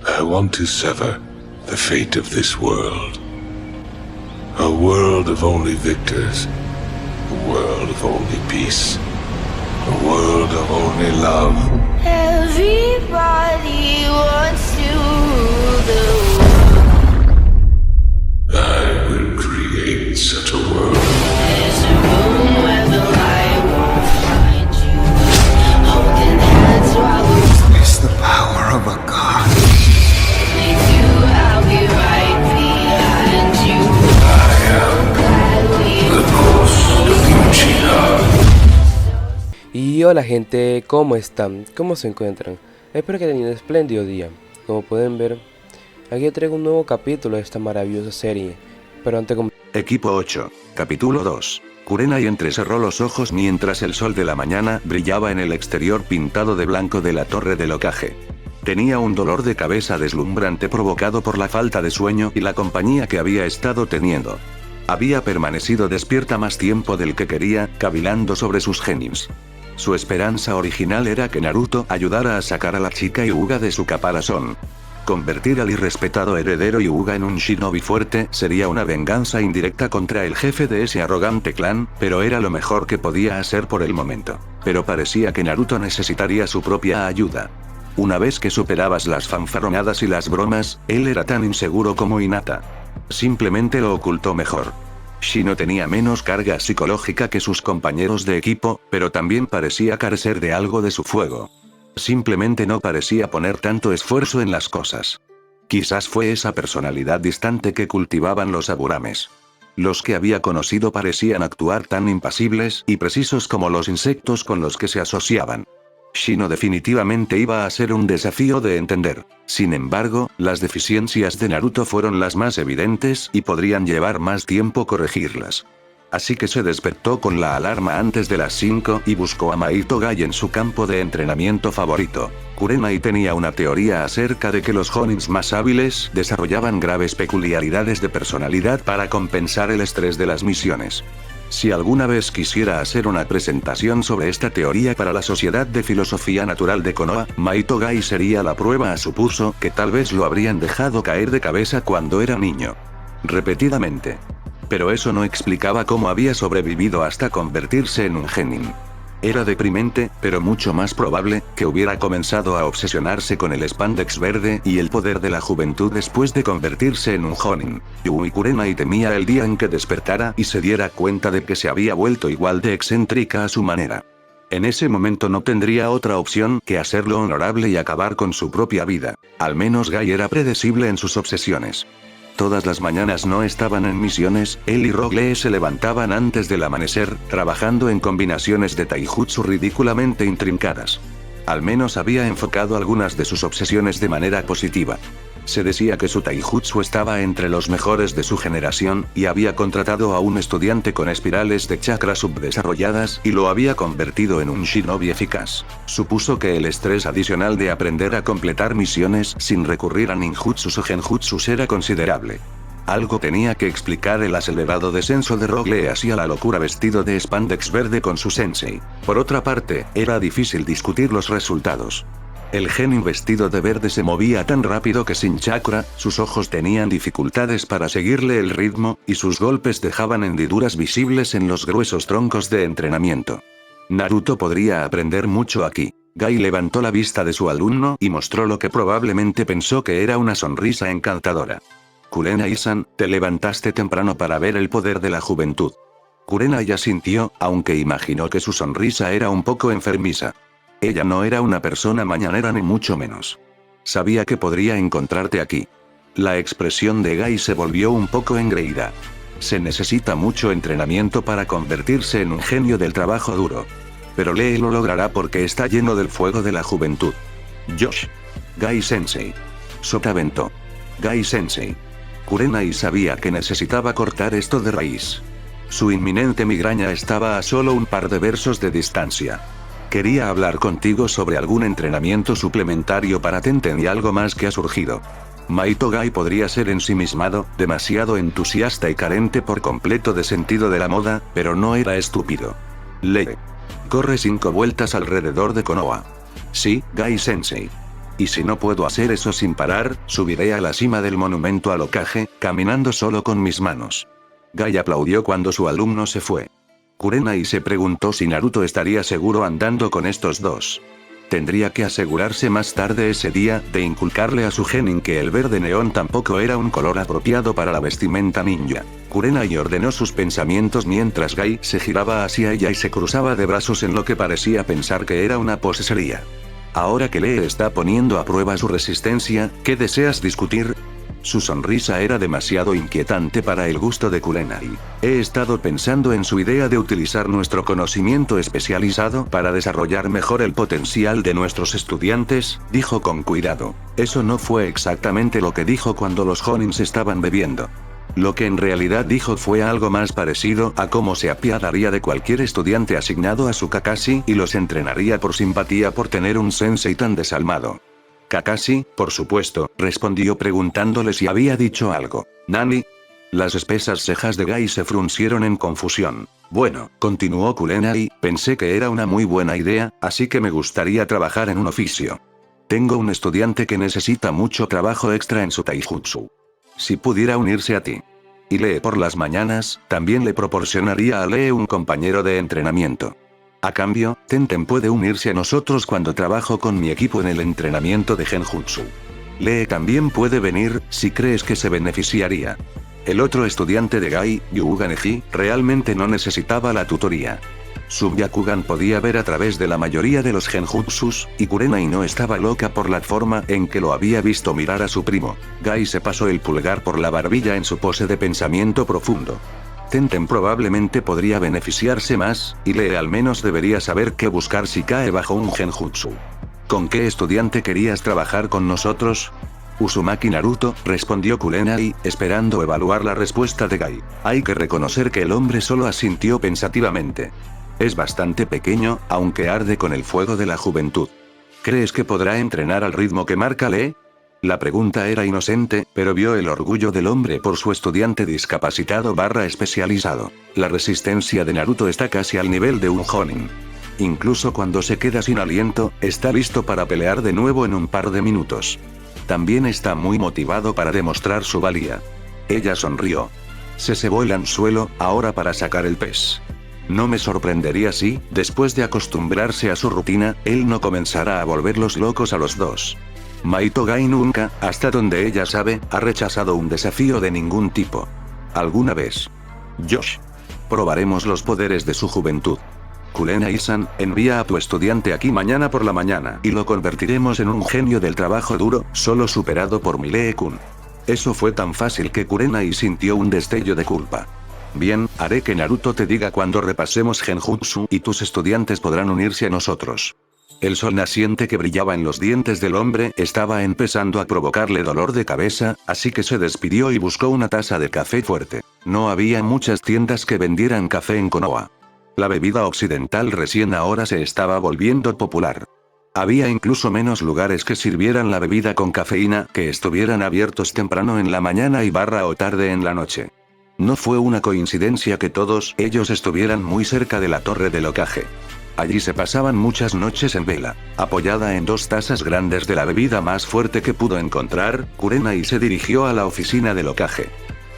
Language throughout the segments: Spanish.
I want to sever the fate of this world. A world of only victors. A world of only peace. A world of only love. Everybody wants to rule the world. I will create such a world. There's a room where the light won't find you. Holding hands while we It's the power of a god. do, I'll be right behind you. Y hola gente, ¿cómo están? ¿Cómo se encuentran? Espero que tengan un espléndido día. Como pueden ver, aquí traigo un nuevo capítulo de esta maravillosa serie. Pero antes de Equipo 8, capítulo 2. Kurenai entrecerró los ojos mientras el sol de la mañana brillaba en el exterior pintado de blanco de la torre del ocaje. Tenía un dolor de cabeza deslumbrante provocado por la falta de sueño y la compañía que había estado teniendo. Había permanecido despierta más tiempo del que quería, cavilando sobre sus genios. Su esperanza original era que Naruto ayudara a sacar a la chica Hyuga de su caparazón. Convertir al irrespetado heredero Hyuga en un shinobi fuerte sería una venganza indirecta contra el jefe de ese arrogante clan, pero era lo mejor que podía hacer por el momento. Pero parecía que Naruto necesitaría su propia ayuda. Una vez que superabas las fanfarronadas y las bromas, él era tan inseguro como Hinata. Simplemente lo ocultó mejor. Shino tenía menos carga psicológica que sus compañeros de equipo, pero también parecía carecer de algo de su fuego. Simplemente no parecía poner tanto esfuerzo en las cosas. Quizás fue esa personalidad distante que cultivaban los Aburames. Los que había conocido parecían actuar tan impasibles y precisos como los insectos con los que se asociaban. Shino definitivamente iba a ser un desafío de entender. Sin embargo, las deficiencias de Naruto fueron las más evidentes y podrían llevar más tiempo corregirlas. Así que se despertó con la alarma antes de las 5 y buscó a Mahito Gai en su campo de entrenamiento favorito. Kurenai tenía una teoría acerca de que los Honins más hábiles desarrollaban graves peculiaridades de personalidad para compensar el estrés de las misiones. Si alguna vez quisiera hacer una presentación sobre esta teoría para la Sociedad de Filosofía Natural de Konoha, Mahito Gai sería la prueba. Supuso que tal vez lo habrían dejado caer de cabeza cuando era niño. Repetidamente. Pero eso no explicaba cómo había sobrevivido hasta convertirse en un genin. Era deprimente, pero mucho más probable, que hubiera comenzado a obsesionarse con el spandex verde y el poder de la juventud después de convertirse en un Jonin. Yui Kurenai temía el día en que despertara y se diera cuenta de que se había vuelto igual de excéntrica a su manera. En ese momento no tendría otra opción que hacerlo honorable y acabar con su propia vida. Al menos Gai era predecible en sus obsesiones. Todas las mañanas no estaban en misiones, él y Rock Lee se levantaban antes del amanecer, trabajando en combinaciones de taijutsu ridículamente intrincadas. Al menos había enfocado algunas de sus obsesiones de manera positiva. Se decía que su taijutsu estaba entre los mejores de su generación, y había contratado a un estudiante con espirales de chakra subdesarrolladas y lo había convertido en un shinobi eficaz. Supuso que el estrés adicional de aprender a completar misiones sin recurrir a ninjutsus o genjutsus era considerable. Algo tenía que explicar el acelerado descenso de Rock Lee hacia la locura vestido de spandex verde con su sensei. Por otra parte, era difícil discutir los resultados. El genin vestido de verde se movía tan rápido que sin chakra, sus ojos tenían dificultades para seguirle el ritmo, y sus golpes dejaban hendiduras visibles en los gruesos troncos de entrenamiento. Naruto podría aprender mucho aquí. Gai levantó la vista de su alumno y mostró lo que probablemente pensó que era una sonrisa encantadora. Kurenai-san, te levantaste temprano para ver el poder de la juventud. Kurenai asintió, aunque imaginó que su sonrisa era un poco enfermiza. Ella no era una persona mañanera ni mucho menos. Sabía que podría encontrarte aquí. La expresión de Gai se volvió un poco engreída. Se necesita mucho entrenamiento para convertirse en un genio del trabajo duro. Pero Lee lo logrará porque está lleno del fuego de la juventud. Josh. Gai Sensei. Sotavento. Gai Sensei. Kurenai sabía que necesitaba cortar esto de raíz. Su inminente migraña estaba a solo un par de versos de distancia. Quería hablar contigo sobre algún entrenamiento suplementario para Tenten y algo más que ha surgido. Mahito Gai podría ser ensimismado, demasiado entusiasta y carente por completo de sentido de la moda, pero no era estúpido. Lee. Corre 5 vueltas alrededor de Konoha. Sí, Gai Sensei. Y si no puedo hacer eso sin parar, subiré a la cima del monumento al Hokage, caminando solo con mis manos. Gai aplaudió cuando su alumno se fue. Kurenai se preguntó si Naruto estaría seguro andando con estos dos. Tendría que asegurarse más tarde ese día de inculcarle a su genin que el verde neón tampoco era un color apropiado para la vestimenta ninja. Kurenai ordenó sus pensamientos mientras Gai se giraba hacia ella y se cruzaba de brazos en lo que parecía pensar que era una posesoría. Ahora que Lee está poniendo a prueba su resistencia, ¿qué deseas discutir? Su sonrisa era demasiado inquietante para el gusto de Kurenai. He estado pensando en su idea de utilizar nuestro conocimiento especializado para desarrollar mejor el potencial de nuestros estudiantes, dijo con cuidado. Eso no fue exactamente lo que dijo cuando los Jonins estaban bebiendo. Lo que en realidad dijo fue algo más parecido a cómo se apiadaría de cualquier estudiante asignado a su Kakashi y los entrenaría por simpatía por tener un sensei tan desalmado. Kakashi, por supuesto, respondió preguntándole si había dicho algo. ¿Nani? Las espesas cejas de Gai se fruncieron en confusión. Bueno, continuó Kurenai, pensé que era una muy buena idea, así que me gustaría trabajar en un oficio. Tengo un estudiante que necesita mucho trabajo extra en su taijutsu. Si pudiera unirse a ti. Y Lee por las mañanas, también le proporcionaría a Lee un compañero de entrenamiento. A cambio, Tenten puede unirse a nosotros cuando trabajo con mi equipo en el entrenamiento de Genjutsu. Lee también puede venir, si crees que se beneficiaría. El otro estudiante de Gai, Yuuga Neji, realmente no necesitaba la tutoría. Su Byakugan podía ver a través de la mayoría de los Genjutsus, y Kurenai no estaba loca por la forma en que lo había visto mirar a su primo. Gai se pasó el pulgar por la barbilla en su pose de pensamiento profundo. Tenten probablemente podría beneficiarse más, y Lee al menos debería saber qué buscar si cae bajo un genjutsu. ¿Con qué estudiante querías trabajar con nosotros? Uzumaki Naruto, respondió Kurenai, esperando evaluar la respuesta de Gai. Hay que reconocer que el hombre solo asintió pensativamente. Es bastante pequeño, aunque arde con el fuego de la juventud. ¿Crees que podrá entrenar al ritmo que marca Lee? La pregunta era inocente, pero vio el orgullo del hombre por su estudiante discapacitado especializado. La resistencia de Naruto está casi al nivel de un Jonin. Incluso cuando se queda sin aliento, está listo para pelear de nuevo en un par de minutos. También está muy motivado para demostrar su valía. Ella sonrió. Se cebó el anzuelo, ahora para sacar el pez. No me sorprendería si, después de acostumbrarse a su rutina, él no comenzara a volverlos locos a los dos. Maito Gai nunca, hasta donde ella sabe, ha rechazado un desafío de ningún tipo. ¿Alguna vez? Josh. Probaremos los poderes de su juventud. Kurenai-san, envía a tu estudiante aquí mañana por la mañana y lo convertiremos en un genio del trabajo duro, solo superado por Milee-kun. Eso fue tan fácil que Kurenai sintió un destello de culpa. Bien, haré que Naruto te diga cuando repasemos Genjutsu y tus estudiantes podrán unirse a nosotros. El sol naciente que brillaba en los dientes del hombre estaba empezando a provocarle dolor de cabeza, así que se despidió y buscó una taza de café fuerte. No había muchas tiendas que vendieran café en Konoha. La bebida occidental recién ahora se estaba volviendo popular. Había incluso menos lugares que sirvieran la bebida con cafeína que estuvieran abiertos temprano en la mañana y o tarde en la noche. No fue una coincidencia que todos ellos estuvieran muy cerca de la torre del Hokage. Allí se pasaban muchas noches en vela. Apoyada en 2 tazas grandes de la bebida más fuerte que pudo encontrar, Kurenai se dirigió a la oficina del Hokage.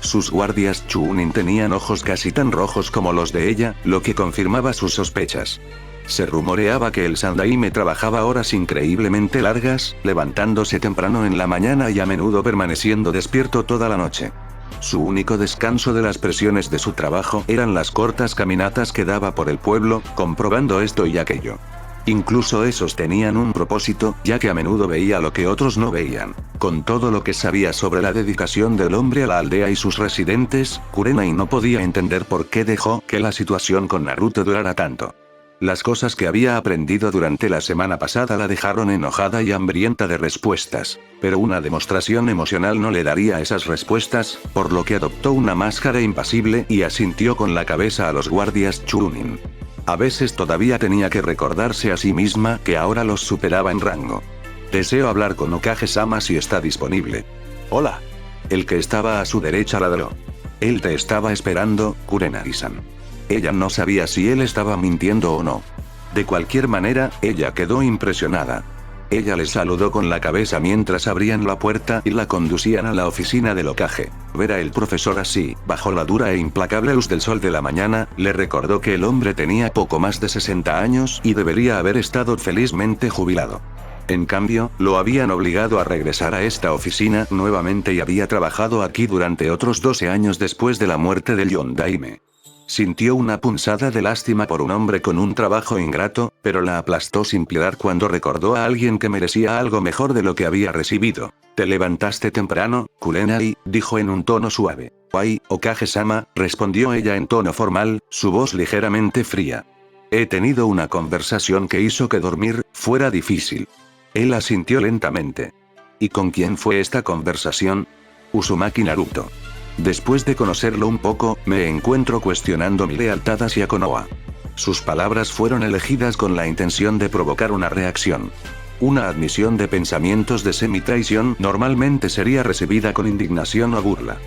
Sus guardias Chunin tenían ojos casi tan rojos como los de ella, lo que confirmaba sus sospechas. Se rumoreaba que el Sandaime trabajaba horas increíblemente largas, levantándose temprano en la mañana y a menudo permaneciendo despierto toda la noche. Su único descanso de las presiones de su trabajo eran las cortas caminatas que daba por el pueblo, comprobando esto y aquello. Incluso esos tenían un propósito, ya que a menudo veía lo que otros no veían. Con todo lo que sabía sobre la dedicación del hombre a la aldea y sus residentes, Kurenai no podía entender por qué dejó que la situación con Naruto durara tanto. Las cosas que había aprendido durante la semana pasada la dejaron enojada y hambrienta de respuestas, pero una demostración emocional no le daría esas respuestas, por lo que adoptó una máscara impasible y asintió con la cabeza a los guardias Chunin. A veces todavía tenía que recordarse a sí misma que ahora los superaba en rango. Deseo hablar con Hokage-sama si está disponible. Hola. El que estaba a su derecha ladró. Él te estaba esperando, Kurenai-san. Ella no sabía si él estaba mintiendo o no. De cualquier manera, ella quedó impresionada. Ella les saludó con la cabeza mientras abrían la puerta y la conducían a la oficina del Hokage. Ver a el profesor así, bajo la dura e implacable luz del sol de la mañana, le recordó que el hombre tenía poco más de 60 años y debería haber estado felizmente jubilado. En cambio, lo habían obligado a regresar a esta oficina nuevamente y había trabajado aquí durante otros 12 años después de la muerte de Yondaime. Sintió una punzada de lástima por un hombre con un trabajo ingrato, pero la aplastó sin piedad cuando recordó a alguien que merecía algo mejor de lo que había recibido. «¿Te levantaste temprano, Kurenai?», dijo en un tono suave. «Wai, Hokage-sama», respondió ella en tono formal, su voz ligeramente fría. «He tenido una conversación que hizo que dormir fuera difícil». Él asintió lentamente. «¿Y con quién fue esta conversación?» «Uzumaki Naruto. Después de conocerlo un poco, me encuentro cuestionando mi lealtad hacia Konoha». Sus palabras fueron elegidas con la intención de provocar una reacción. Una admisión de pensamientos de semi-traición normalmente sería recibida con indignación o burla.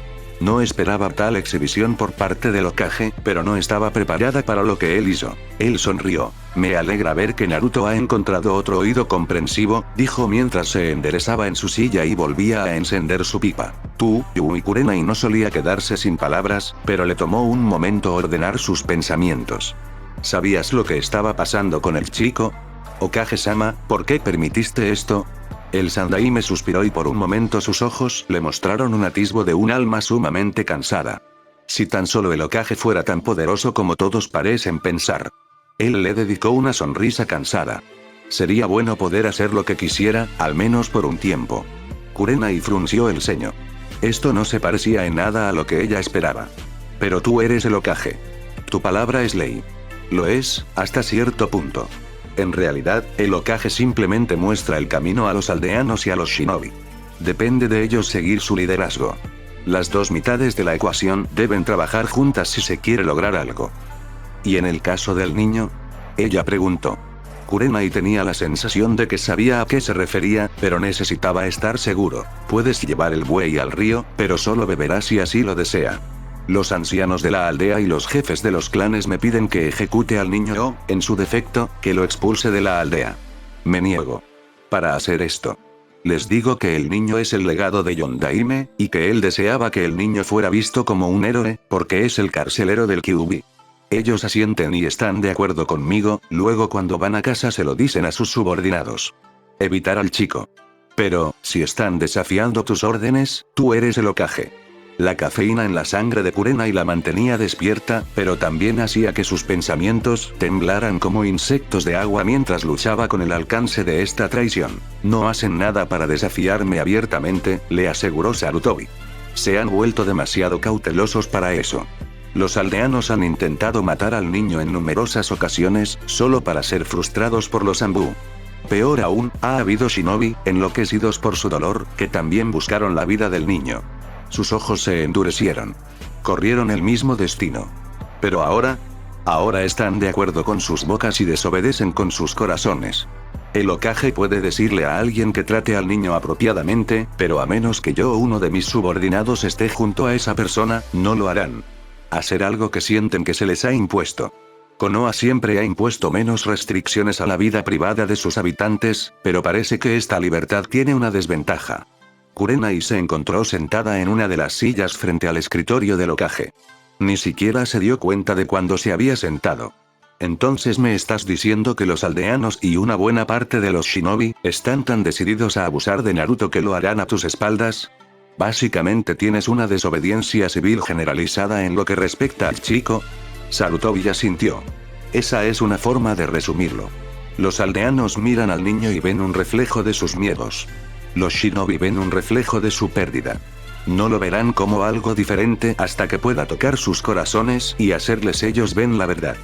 No esperaba tal exhibición por parte del Hokage, pero no estaba preparada para lo que él hizo. Él sonrió. «Me alegra ver que Naruto ha encontrado otro oído comprensivo», dijo mientras se enderezaba en su silla y volvía a encender su pipa. Yui Kurenai no solía quedarse sin palabras, pero le tomó un momento ordenar sus pensamientos. «¿Sabías lo que estaba pasando con el chico? Hokage-sama, ¿por qué permitiste esto?» El Sandaime suspiró y por un momento sus ojos le mostraron un atisbo de un alma sumamente cansada. Si tan solo el Hokage fuera tan poderoso como todos parecen pensar. Él le dedicó una sonrisa cansada. Sería bueno poder hacer lo que quisiera, al menos por un tiempo. Kurenai frunció el ceño. Esto no se parecía en nada a lo que ella esperaba. «Pero tú eres el Hokage. Tu palabra es ley». «Lo es, hasta cierto punto. En realidad, el Hokage simplemente muestra el camino a los aldeanos y a los shinobi. Depende de ellos seguir su liderazgo. Las dos mitades de la ecuación deben trabajar juntas si se quiere lograr algo». «¿Y en el caso del niño?», ella preguntó. Kurenai tenía la sensación de que sabía a qué se refería, pero necesitaba estar seguro. «Puedes llevar el buey al río, pero solo beberás si así lo desea. Los ancianos de la aldea y los jefes de los clanes me piden que ejecute al niño o, en su defecto, que lo expulse de la aldea. Me niego. Para hacer esto, les digo que el niño es el legado de Yondaime, y que él deseaba que el niño fuera visto como un héroe, porque es el carcelero del Kyuubi». Ellos asienten y están de acuerdo conmigo, luego cuando van a casa se lo dicen a sus subordinados. «Evitar al chico. Pero, si están desafiando tus órdenes, tú eres el Hokage». La cafeína en la sangre de Kurenai la mantenía despierta, pero también hacía que sus pensamientos temblaran como insectos de agua mientras luchaba con el alcance de esta traición. «No hacen nada para desafiarme abiertamente», le aseguró Sarutobi. «Se han vuelto demasiado cautelosos para eso. Los aldeanos han intentado matar al niño en numerosas ocasiones, solo para ser frustrados por los Anbu. Peor aún, ha habido shinobi, enloquecidos por su dolor, que también buscaron la vida del niño». Sus ojos se endurecieron. Corrieron el mismo destino. Pero ahora están de acuerdo con sus bocas y desobedecen con sus corazones. El Hokage puede decirle a alguien que trate al niño apropiadamente, pero a menos que yo o uno de mis subordinados esté junto a esa persona, no lo harán. Hacer algo que sienten que se les ha impuesto. Konoha siempre ha impuesto menos restricciones a la vida privada de sus habitantes, pero parece que esta libertad tiene una desventaja. Kurenai se encontró sentada en una de las sillas frente al escritorio del Hokage. Ni siquiera se dio cuenta de cuando se había sentado. «Entonces me estás diciendo que los aldeanos y una buena parte de los shinobi están tan decididos a abusar de Naruto que lo harán a tus espaldas? Básicamente tienes una desobediencia civil generalizada en lo que respecta al chico». Sarutobi asintió. «Esa es una forma de resumirlo. Los aldeanos miran al niño y ven un reflejo de sus miedos. Los shinobi ven un reflejo de su pérdida. No lo verán como algo diferente hasta que pueda tocar sus corazones y hacerles ellos ven la verdad.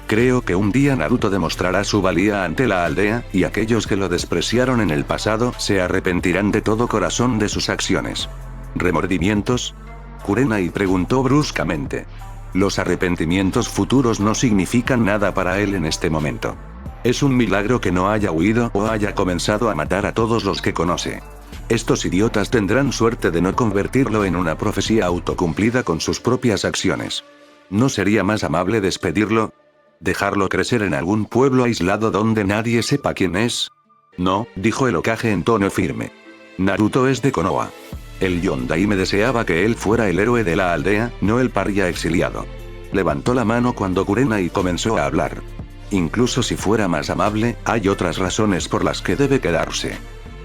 Creo que un día Naruto demostrará su valía ante la aldea, y aquellos que lo despreciaron en el pasado se arrepentirán de todo corazón de sus acciones». «¿Remordimientos?», Kurenai preguntó bruscamente. Los arrepentimientos futuros no significan nada para él en este momento. Es un milagro que no haya huido o haya comenzado a matar a todos los que conoce. Estos idiotas tendrán suerte de no convertirlo en una profecía autocumplida con sus propias acciones. ¿No sería más amable despedirlo? ¿Dejarlo crecer en algún pueblo aislado donde nadie sepa quién es? No, dijo el Hokage en tono firme. Naruto es de Konoha. El Yondaime deseaba que él fuera el héroe de la aldea, no el paria exiliado. Levantó la mano cuando Kurenai comenzó a hablar. Incluso si fuera más amable, hay otras razones por las que debe quedarse.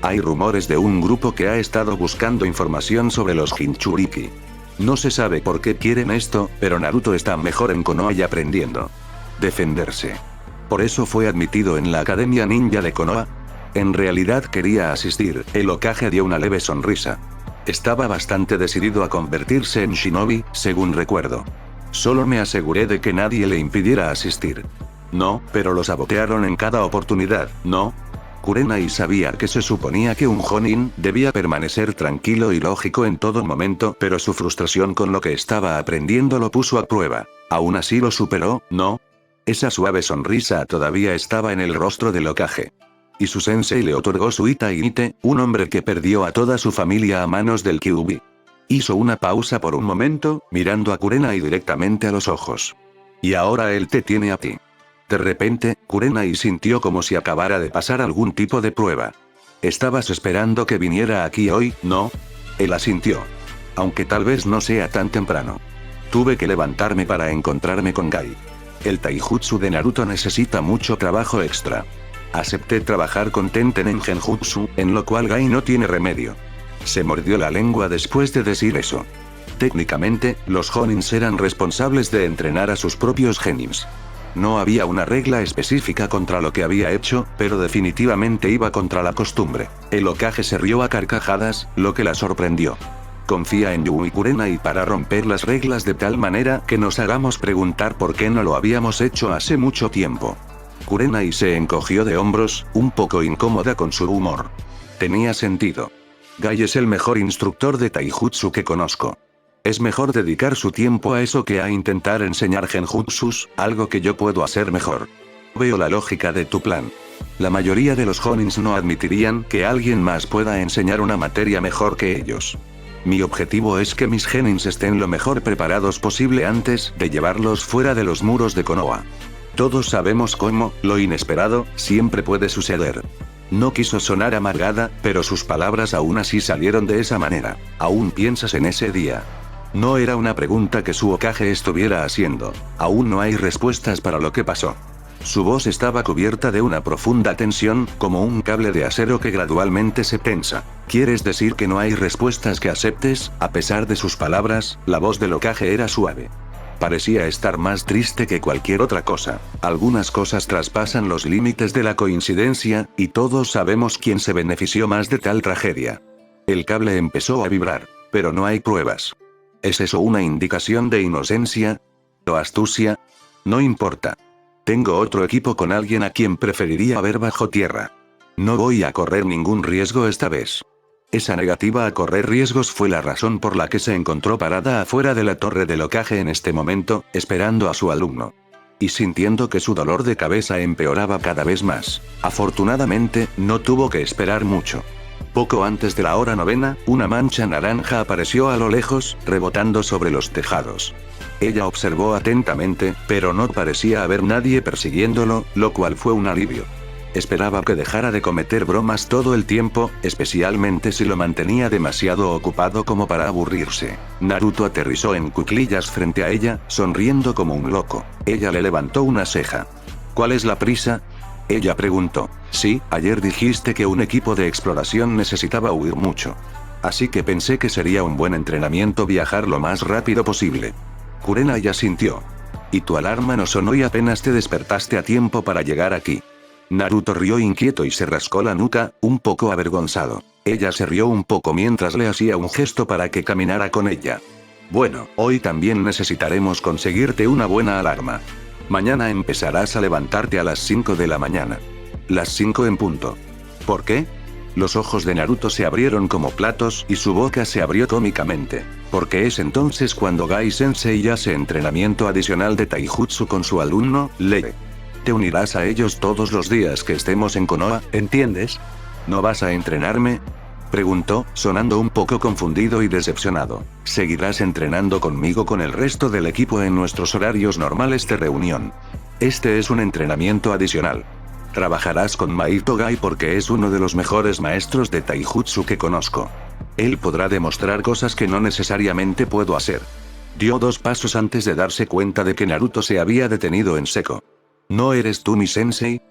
Hay rumores de un grupo que ha estado buscando información sobre los Jinchuriki. No se sabe por qué quieren esto, pero Naruto está mejor en Konoha y aprendiendo. Defenderse. Por eso fue admitido en la Academia Ninja de Konoha. En realidad quería asistir, el Hokage dio una leve sonrisa. Estaba bastante decidido a convertirse en shinobi, según recuerdo. Solo me aseguré de que nadie le impidiera asistir. No, pero lo sabotearon en cada oportunidad, ¿no? Kurenai sabía que se suponía que un Jonin debía permanecer tranquilo y lógico en todo momento, pero su frustración con lo que estaba aprendiendo lo puso a prueba. Aún así lo superó, ¿no? Esa suave sonrisa todavía estaba en el rostro del Hokage. Y su sensei le otorgó su Ita-Ite, un hombre que perdió a toda su familia a manos del Kyuubi. Hizo una pausa por un momento, mirando a Kurenai directamente a los ojos. Y ahora él te tiene a ti. De repente, Kurenai sintió como si acabara de pasar algún tipo de prueba. ¿Estabas esperando que viniera aquí hoy, no? Él asintió. Aunque tal vez no sea tan temprano. Tuve que levantarme para encontrarme con Gai. El taijutsu de Naruto necesita mucho trabajo extra. Acepté trabajar con Tenten en Genjutsu, en lo cual Gai no tiene remedio. Se mordió la lengua después de decir eso. Técnicamente, los Jonins eran responsables de entrenar a sus propios genins. No había una regla específica contra lo que había hecho, pero definitivamente iba contra la costumbre. El Hokage se rió a carcajadas, lo que la sorprendió. Confía en Yu y Kurenai para romper las reglas de tal manera que nos hagamos preguntar por qué no lo habíamos hecho hace mucho tiempo. Kurenai se encogió de hombros, un poco incómoda con su humor. Tenía sentido. Gai es el mejor instructor de taijutsu que conozco. Es mejor dedicar su tiempo a eso que a intentar enseñar genjutsus, algo que yo puedo hacer mejor. Veo la lógica de tu plan. La mayoría de los Jonins no admitirían que alguien más pueda enseñar una materia mejor que ellos. Mi objetivo es que mis genins estén lo mejor preparados posible antes de llevarlos fuera de los muros de Konoha. Todos sabemos cómo, lo inesperado, siempre puede suceder. No quiso sonar amargada, pero sus palabras aún así salieron de esa manera. ¿Aún piensas en ese día? No era una pregunta que su Hokage estuviera haciendo. Aún no hay respuestas para lo que pasó. Su voz estaba cubierta de una profunda tensión, como un cable de acero que gradualmente se tensa. ¿Quieres decir que no hay respuestas que aceptes? A pesar de sus palabras, la voz del Hokage era suave. Parecía estar más triste que cualquier otra cosa. Algunas cosas traspasan los límites de la coincidencia, y todos sabemos quién se benefició más de tal tragedia. El cable empezó a vibrar, pero no hay pruebas. ¿Es eso una indicación de inocencia? ¿O astucia? No importa. Tengo otro equipo con alguien a quien preferiría ver bajo tierra. No voy a correr ningún riesgo esta vez. Esa negativa a correr riesgos fue la razón por la que se encontró parada afuera de la torre del Hokage en este momento, esperando a su alumno. Y sintiendo que su dolor de cabeza empeoraba cada vez más. Afortunadamente, no tuvo que esperar mucho. Poco antes de la hora 9, una mancha naranja apareció a lo lejos, rebotando sobre los tejados. Ella observó atentamente, pero no parecía haber nadie persiguiéndolo, lo cual fue un alivio. Esperaba que dejara de cometer bromas todo el tiempo, especialmente si lo mantenía demasiado ocupado como para aburrirse. Naruto aterrizó en cuclillas frente a ella, sonriendo como un loco. Ella le levantó una ceja. ¿Cuál es la prisa? Ella preguntó. Sí, ayer dijiste que un equipo de exploración necesitaba huir mucho. Así que pensé que sería un buen entrenamiento viajar lo más rápido posible. Kurenai asintió. Y tu alarma no sonó y apenas te despertaste a tiempo para llegar aquí. Naruto rió inquieto y se rascó la nuca, un poco avergonzado. Ella se rió un poco mientras le hacía un gesto para que caminara con ella. Bueno, hoy también necesitaremos conseguirte una buena alarma. Mañana empezarás a levantarte a las 5 de la mañana. Las 5 en punto. ¿Por qué? Los ojos de Naruto se abrieron como platos y su boca se abrió cómicamente. Porque es entonces cuando Gai Sensei hace entrenamiento adicional de taijutsu con su alumno, Lee. Te unirás a ellos todos los días que estemos en Konoha, ¿entiendes? ¿No vas a entrenarme? Preguntó, sonando un poco confundido y decepcionado. Seguirás entrenando conmigo con el resto del equipo en nuestros horarios normales de reunión. Este es un entrenamiento adicional. Trabajarás con Maito Gai porque es uno de los mejores maestros de taijutsu que conozco. Él podrá demostrar cosas que no necesariamente puedo hacer. Dio 2 pasos antes de darse cuenta de que Naruto se había detenido en seco. ¿No eres tú mi sensei?,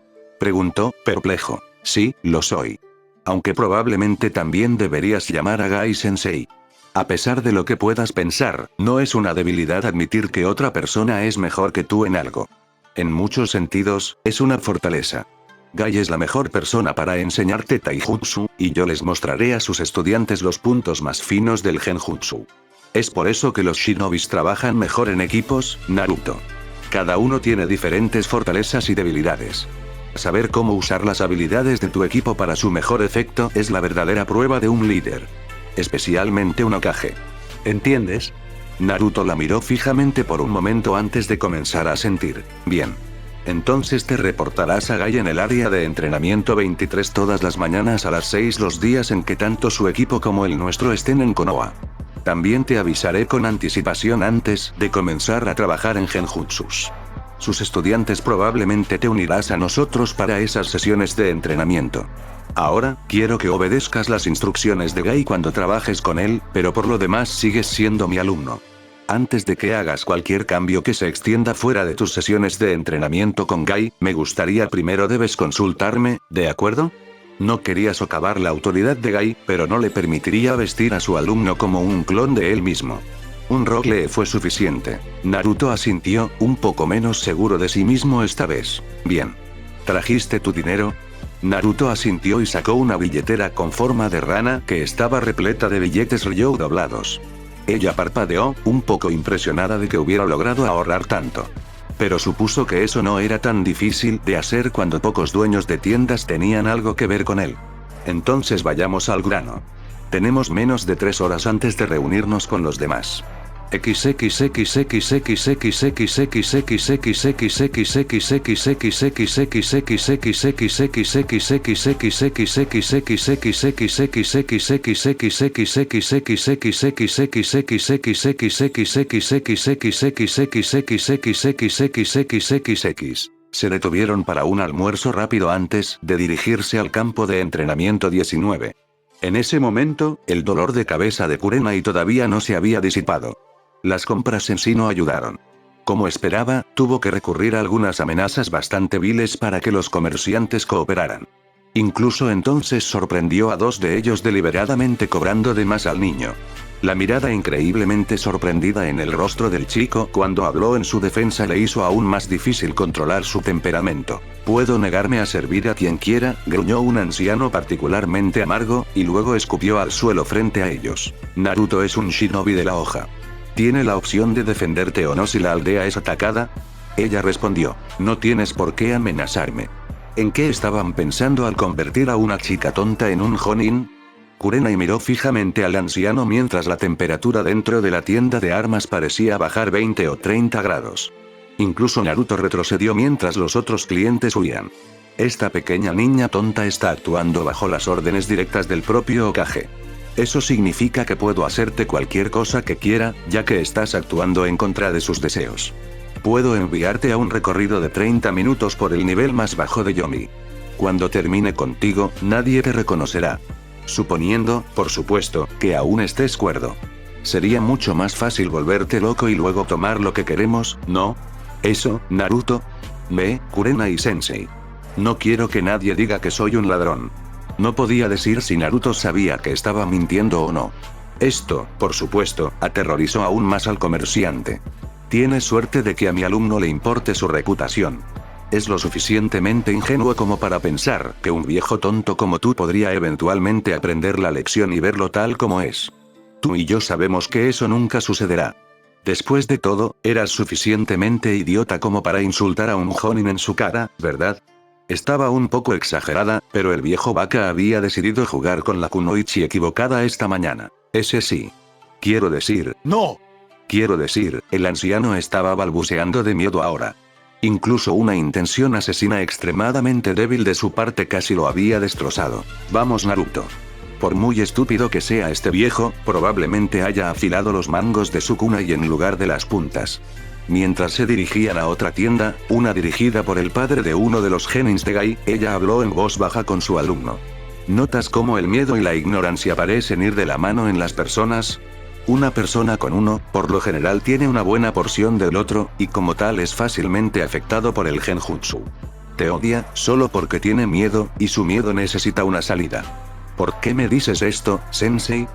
preguntó, perplejo. Sí, lo soy. Aunque probablemente también deberías llamar a Gai sensei. A pesar de lo que puedas pensar, no es una debilidad admitir que otra persona es mejor que tú en algo. En muchos sentidos, es una fortaleza. Gai es la mejor persona para enseñarte taijutsu, y yo les mostraré a sus estudiantes los puntos más finos del genjutsu. Es por eso que los shinobis trabajan mejor en equipos, Naruto. Cada uno tiene diferentes fortalezas y debilidades. Saber cómo usar las habilidades de tu equipo para su mejor efecto es la verdadera prueba de un líder. Especialmente un Hokage. ¿Entiendes? Naruto la miró fijamente por un momento antes de comenzar a sentir. Bien. Entonces te reportarás a Gai en el área de entrenamiento 23 todas las mañanas a las 6 los días en que tanto su equipo como el nuestro estén en Konoha. También te avisaré con anticipación antes de comenzar a trabajar en genjutsus. Sus estudiantes probablemente te unirás a nosotros para esas sesiones de entrenamiento. Ahora, quiero que obedezcas las instrucciones de Gai cuando trabajes con él, pero por lo demás sigues siendo mi alumno. Antes de que hagas cualquier cambio que se extienda fuera de tus sesiones de entrenamiento con Gai, me gustaría primero debes consultarme, ¿de acuerdo? No quería socavar la autoridad de Gai, pero no le permitiría vestir a su alumno como un clon de él mismo. Un rock le fue suficiente. Naruto asintió, un poco menos seguro de sí mismo esta vez. Bien. ¿Trajiste tu dinero? Naruto asintió y sacó una billetera con forma de rana que estaba repleta de billetes Ryou doblados. Ella parpadeó, un poco impresionada de que hubiera logrado ahorrar tanto. Pero supuso que eso no era tan difícil de hacer cuando pocos dueños de tiendas tenían algo que ver con él. Entonces vayamos al grano. Tenemos menos de 3 horas antes de reunirnos con los demás. Se detuvieron para un almuerzo rápido antes de dirigirse al campo de entrenamiento 19. En ese momento, el dolor de cabeza de Kurenai todavía no se había disipado. Las compras en sí no ayudaron. Como esperaba, tuvo que recurrir a algunas amenazas bastante viles para que los comerciantes cooperaran. Incluso entonces sorprendió a 2 de ellos deliberadamente cobrando de más al niño. La mirada increíblemente sorprendida en el rostro del chico cuando habló en su defensa le hizo aún más difícil controlar su temperamento. «Puedo negarme a servir a quien quiera», gruñó un anciano particularmente amargo, y luego escupió al suelo frente a ellos. Naruto es un shinobi de la hoja. ¿Tiene la opción de defenderte o no si la aldea es atacada? Ella respondió. No tienes por qué amenazarme. ¿En qué estaban pensando al convertir a una chica tonta en un Jonin? Kurenai miró fijamente al anciano mientras la temperatura dentro de la tienda de armas parecía bajar 20 o 30 grados. Incluso Naruto retrocedió mientras los otros clientes huían. Esta pequeña niña tonta está actuando bajo las órdenes directas del propio Hokage. Eso significa que puedo hacerte cualquier cosa que quiera, ya que estás actuando en contra de sus deseos. Puedo enviarte a un recorrido de 30 minutos por el nivel más bajo de Yomi. Cuando termine contigo, nadie te reconocerá. Suponiendo, por supuesto, que aún estés cuerdo. Sería mucho más fácil volverte loco y luego tomar lo que queremos, ¿no? Eso, Naruto. Ve, Kurenai Sensei. No quiero que nadie diga que soy un ladrón. No podía decir si Naruto sabía que estaba mintiendo o no. Esto, por supuesto, aterrorizó aún más al comerciante. Tienes suerte de que a mi alumno le importe su reputación. Es lo suficientemente ingenuo como para pensar que un viejo tonto como tú podría eventualmente aprender la lección y verlo tal como es. Tú y yo sabemos que eso nunca sucederá. Después de todo, eras suficientemente idiota como para insultar a un Jonin en su cara, ¿verdad? Estaba un poco exagerada, pero el viejo Baka había decidido jugar con la kunoichi equivocada esta mañana. Ese sí. Quiero decir... ¡No! Quiero decir, el anciano estaba balbuceando de miedo ahora. Incluso una intención asesina extremadamente débil de su parte casi lo había destrozado. Vamos, Naruto. Por muy estúpido que sea este viejo, probablemente haya afilado los mangos de su kunai en lugar de las puntas. Mientras se dirigían a otra tienda, una dirigida por el padre de uno de los genins de Gai, ella habló en voz baja con su alumno. ¿Notas cómo el miedo y la ignorancia parecen ir de la mano en las personas? Una persona con uno, por lo general tiene una buena porción del otro, y como tal es fácilmente afectado por el genjutsu. Te odia, solo porque tiene miedo, y su miedo necesita una salida. ¿Por qué me dices esto, sensei?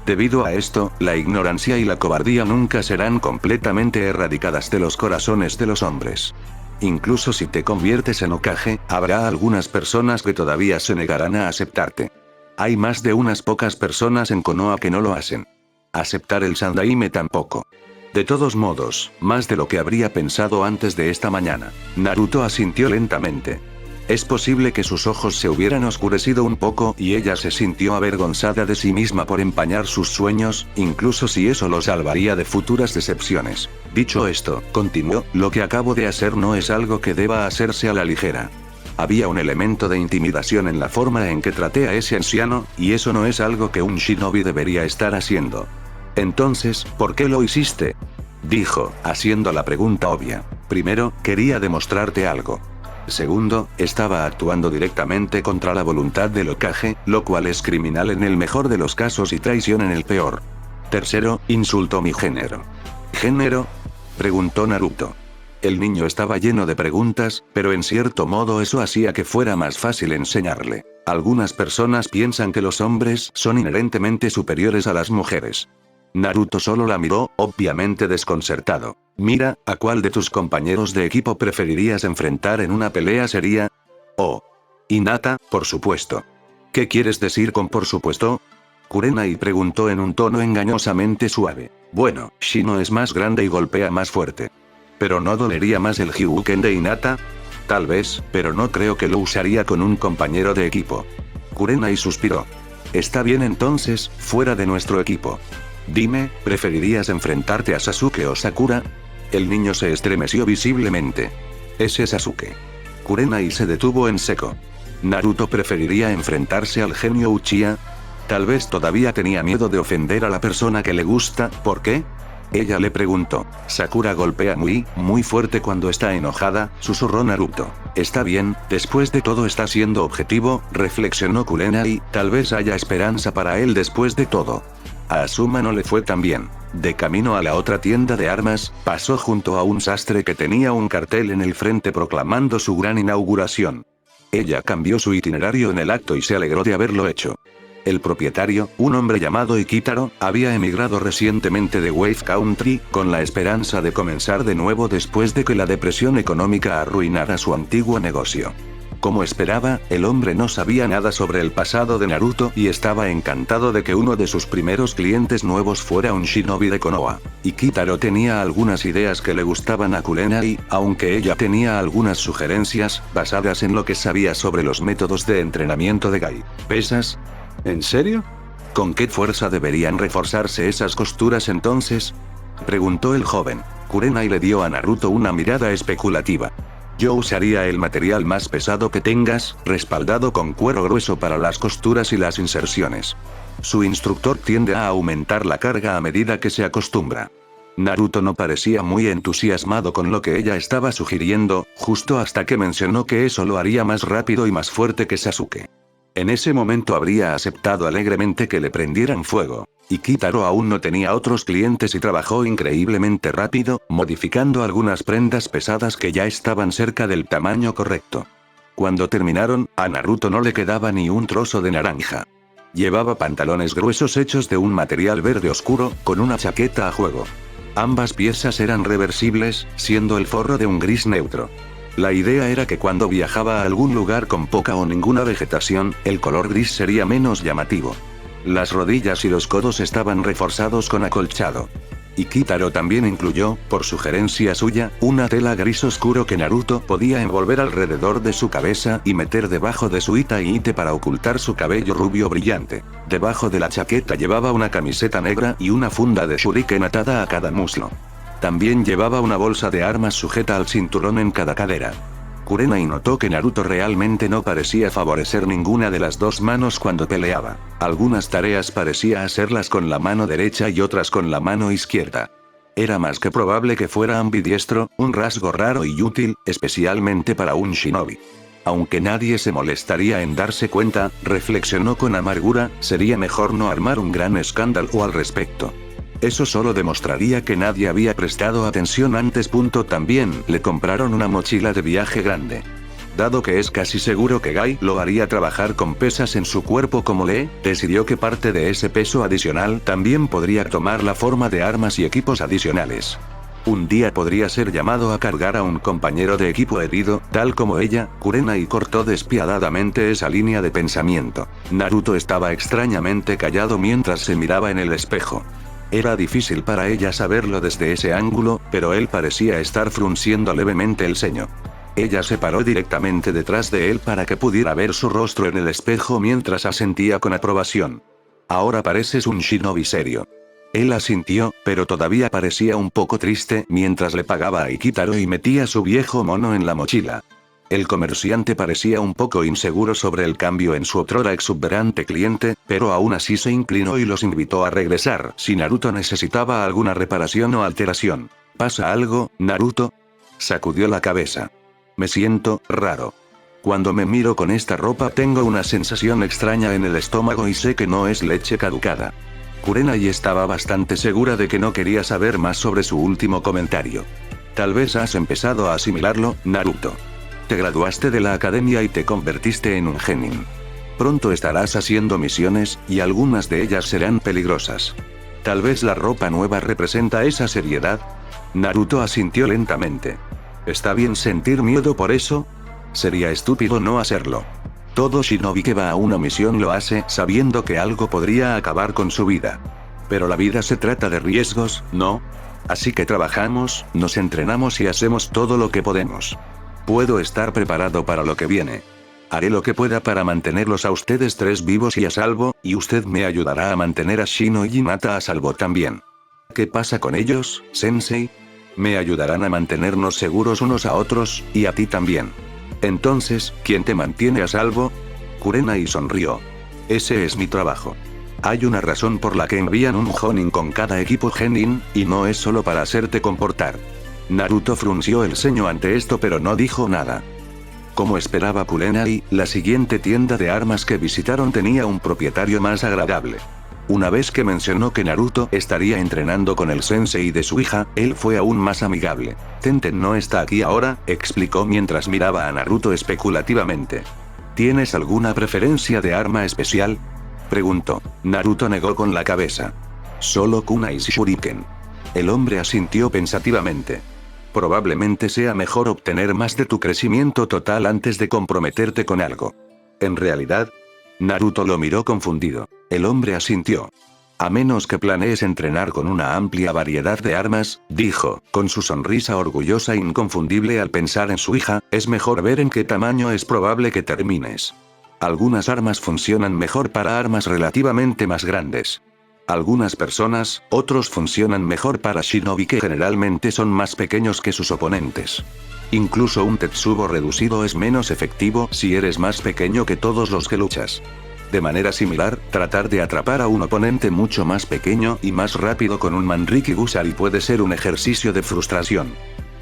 Debido a esto, la ignorancia y la cobardía nunca serán completamente erradicadas de los corazones de los hombres. Incluso si te conviertes en Hokage, habrá algunas personas que todavía se negarán a aceptarte. Hay más de unas pocas personas en Konoha que no lo hacen. Aceptar el Sandaime tampoco. De todos modos, más de lo que habría pensado antes de esta mañana. Naruto asintió lentamente. Es posible que sus ojos se hubieran oscurecido un poco y ella se sintió avergonzada de sí misma por empañar sus sueños, incluso si eso lo salvaría de futuras decepciones. Dicho esto, continuó, lo que acabo de hacer no es algo que deba hacerse a la ligera. Había un elemento de intimidación en la forma en que traté a ese anciano, y eso no es algo que un shinobi debería estar haciendo. Entonces, ¿por qué lo hiciste? Dijo, haciendo la pregunta obvia. Primero, quería demostrarte algo. Segundo, estaba actuando directamente contra la voluntad del Hokage, lo cual es criminal en el mejor de los casos y traición en el peor. Tercero, insultó mi género. ¿Género? Preguntó Naruto. El niño estaba lleno de preguntas, pero en cierto modo eso hacía que fuera más fácil enseñarle. Algunas personas piensan que los hombres son inherentemente superiores a las mujeres. Naruto solo la miró, obviamente desconcertado. Mira, ¿a cuál de tus compañeros de equipo preferirías enfrentar en una pelea seria? Oh. Hinata, por supuesto. ¿Qué quieres decir con por supuesto? Kurenai preguntó en un tono engañosamente suave. Bueno, Shino es más grande y golpea más fuerte. ¿Pero no dolería más el Hyuuken de Hinata? Tal vez, pero no creo que lo usaría con un compañero de equipo. Kurenai suspiró. Está bien entonces, fuera de nuestro equipo. Dime, ¿preferirías enfrentarte a Sasuke o Sakura? El niño se estremeció visiblemente. Ese Sasuke. Kurenai se detuvo en seco. ¿Naruto preferiría enfrentarse al genio Uchiha? Tal vez todavía tenía miedo de ofender a la persona que le gusta, ¿por qué? Ella le preguntó. Sakura golpea muy fuerte cuando está enojada, susurró Naruto. Está bien, después de todo está siendo objetivo, reflexionó Kurenai, tal vez haya esperanza para él después de todo. A Asuma no le fue tan bien. De camino a la otra tienda de armas, pasó junto a un sastre que tenía un cartel en el frente proclamando su gran inauguración. Ella cambió su itinerario en el acto y se alegró de haberlo hecho. El propietario, un hombre llamado Ikitaro, había emigrado recientemente de Wave Country, con la esperanza de comenzar de nuevo después de que la depresión económica arruinara su antiguo negocio. Como esperaba, el hombre no sabía nada sobre el pasado de Naruto y estaba encantado de que uno de sus primeros clientes nuevos fuera un shinobi de Konoha. Ikitaro tenía algunas ideas que le gustaban a Kurenai, aunque ella tenía algunas sugerencias, basadas en lo que sabía sobre los métodos de entrenamiento de Gai. ¿Pesas? ¿En serio? ¿Con qué fuerza deberían reforzarse esas costuras entonces? Preguntó el joven. Kurenai le dio a Naruto una mirada especulativa. Yo usaría el material más pesado que tengas, respaldado con cuero grueso para las costuras y las inserciones. Su instructor tiende a aumentar la carga a medida que se acostumbra. Naruto no parecía muy entusiasmado con lo que ella estaba sugiriendo, justo hasta que mencionó que eso lo haría más rápido y más fuerte que Sasuke. En ese momento habría aceptado alegremente que le prendieran fuego. Ikitaro aún no tenía otros clientes y trabajó increíblemente rápido, modificando algunas prendas pesadas que ya estaban cerca del tamaño correcto. Cuando terminaron, a Naruto no le quedaba ni un trozo de naranja. Llevaba pantalones gruesos hechos de un material verde oscuro, con una chaqueta a juego. Ambas piezas eran reversibles, siendo el forro de un gris neutro. La idea era que cuando viajaba a algún lugar con poca o ninguna vegetación, el color gris sería menos llamativo. Las rodillas y los codos estaban reforzados con acolchado. Ikitaro también incluyó, por sugerencia suya, una tela gris oscuro que Naruto podía envolver alrededor de su cabeza y meter debajo de su ita y ite para ocultar su cabello rubio brillante. Debajo de la chaqueta llevaba una camiseta negra y una funda de shuriken atada a cada muslo. También llevaba una bolsa de armas sujeta al cinturón en cada cadera. Kurenai notó que Naruto realmente no parecía favorecer ninguna de las dos manos cuando peleaba. Algunas tareas parecía hacerlas con la mano derecha y otras con la mano izquierda. Era más que probable que fuera ambidiestro, un rasgo raro y útil, especialmente para un shinobi. Aunque nadie se molestaría en darse cuenta, reflexionó con amargura, sería mejor no armar un gran escándalo al respecto. Eso solo demostraría que nadie había prestado atención antes. También le compraron una mochila de viaje grande. Dado que es casi seguro que Guy lo haría trabajar con pesas en su cuerpo como Lee, decidió que parte de ese peso adicional también podría tomar la forma de armas y equipos adicionales. Un día podría ser llamado a cargar a un compañero de equipo herido, tal como ella. Kurenai cortó despiadadamente esa línea de pensamiento. Naruto estaba extrañamente callado mientras se miraba en el espejo. Era difícil para ella saberlo desde ese ángulo, pero él parecía estar frunciendo levemente el ceño. Ella se paró directamente detrás de él para que pudiera ver su rostro en el espejo mientras asentía con aprobación. Ahora pareces un shinobi serio. Él asintió, pero todavía parecía un poco triste mientras le pagaba a Ikitaro y metía su viejo mono en la mochila. El comerciante parecía un poco inseguro sobre el cambio en su otrora exuberante cliente, pero aún así se inclinó y los invitó a regresar si Naruto necesitaba alguna reparación o alteración. ¿Pasa algo, Naruto? Sacudió la cabeza. Me siento raro. Cuando me miro con esta ropa tengo una sensación extraña en el estómago y sé que no es leche caducada. Kurenai estaba bastante segura de que no quería saber más sobre su último comentario. Tal vez has empezado a asimilarlo, Naruto. Te graduaste de la academia y te convertiste en un genin. Pronto estarás haciendo misiones, y algunas de ellas serán peligrosas. Tal vez la ropa nueva representa esa seriedad. Naruto asintió lentamente. ¿Está bien sentir miedo por eso? Sería estúpido no hacerlo. Todo shinobi que va a una misión lo hace sabiendo que algo podría acabar con su vida. Pero la vida se trata de riesgos, ¿no? Así que trabajamos, nos entrenamos y hacemos todo lo que podemos. Puedo estar preparado para lo que viene. Haré lo que pueda para mantenerlos a ustedes tres vivos y a salvo, y usted me ayudará a mantener a Shino y Hinata a salvo también. ¿Qué pasa con ellos, Sensei? Me ayudarán a mantenernos seguros unos a otros, y a ti también. Entonces, ¿quién te mantiene a salvo? Kurenai sonrió. Ese es mi trabajo. Hay una razón por la que envían un Jonin con cada equipo genin, y no es solo para hacerte comportar. Naruto frunció el ceño ante esto pero no dijo nada. Como esperaba Kurenai, la siguiente tienda de armas que visitaron tenía un propietario más agradable. Una vez que mencionó que Naruto estaría entrenando con el sensei de su hija, él fue aún más amigable. Tenten no está aquí ahora, explicó mientras miraba a Naruto especulativamente. ¿Tienes alguna preferencia de arma especial? Preguntó. Naruto negó con la cabeza. Solo kunai y shuriken. El hombre asintió pensativamente. Probablemente sea mejor obtener más de tu crecimiento total antes de comprometerte con algo. En realidad, Naruto lo miró confundido. El hombre asintió. A menos que planees entrenar con una amplia variedad de armas, dijo, con su sonrisa orgullosa e inconfundible al pensar en su hija, es mejor ver en qué tamaño es probable que termines. Algunas armas funcionan mejor para armas relativamente más grandes. Algunas personas, otros funcionan mejor para shinobi que generalmente son más pequeños que sus oponentes. Incluso un tetsubo reducido es menos efectivo si eres más pequeño que todos los que luchas. De manera similar, tratar de atrapar a un oponente mucho más pequeño y más rápido con un Manriki Gusari puede ser un ejercicio de frustración.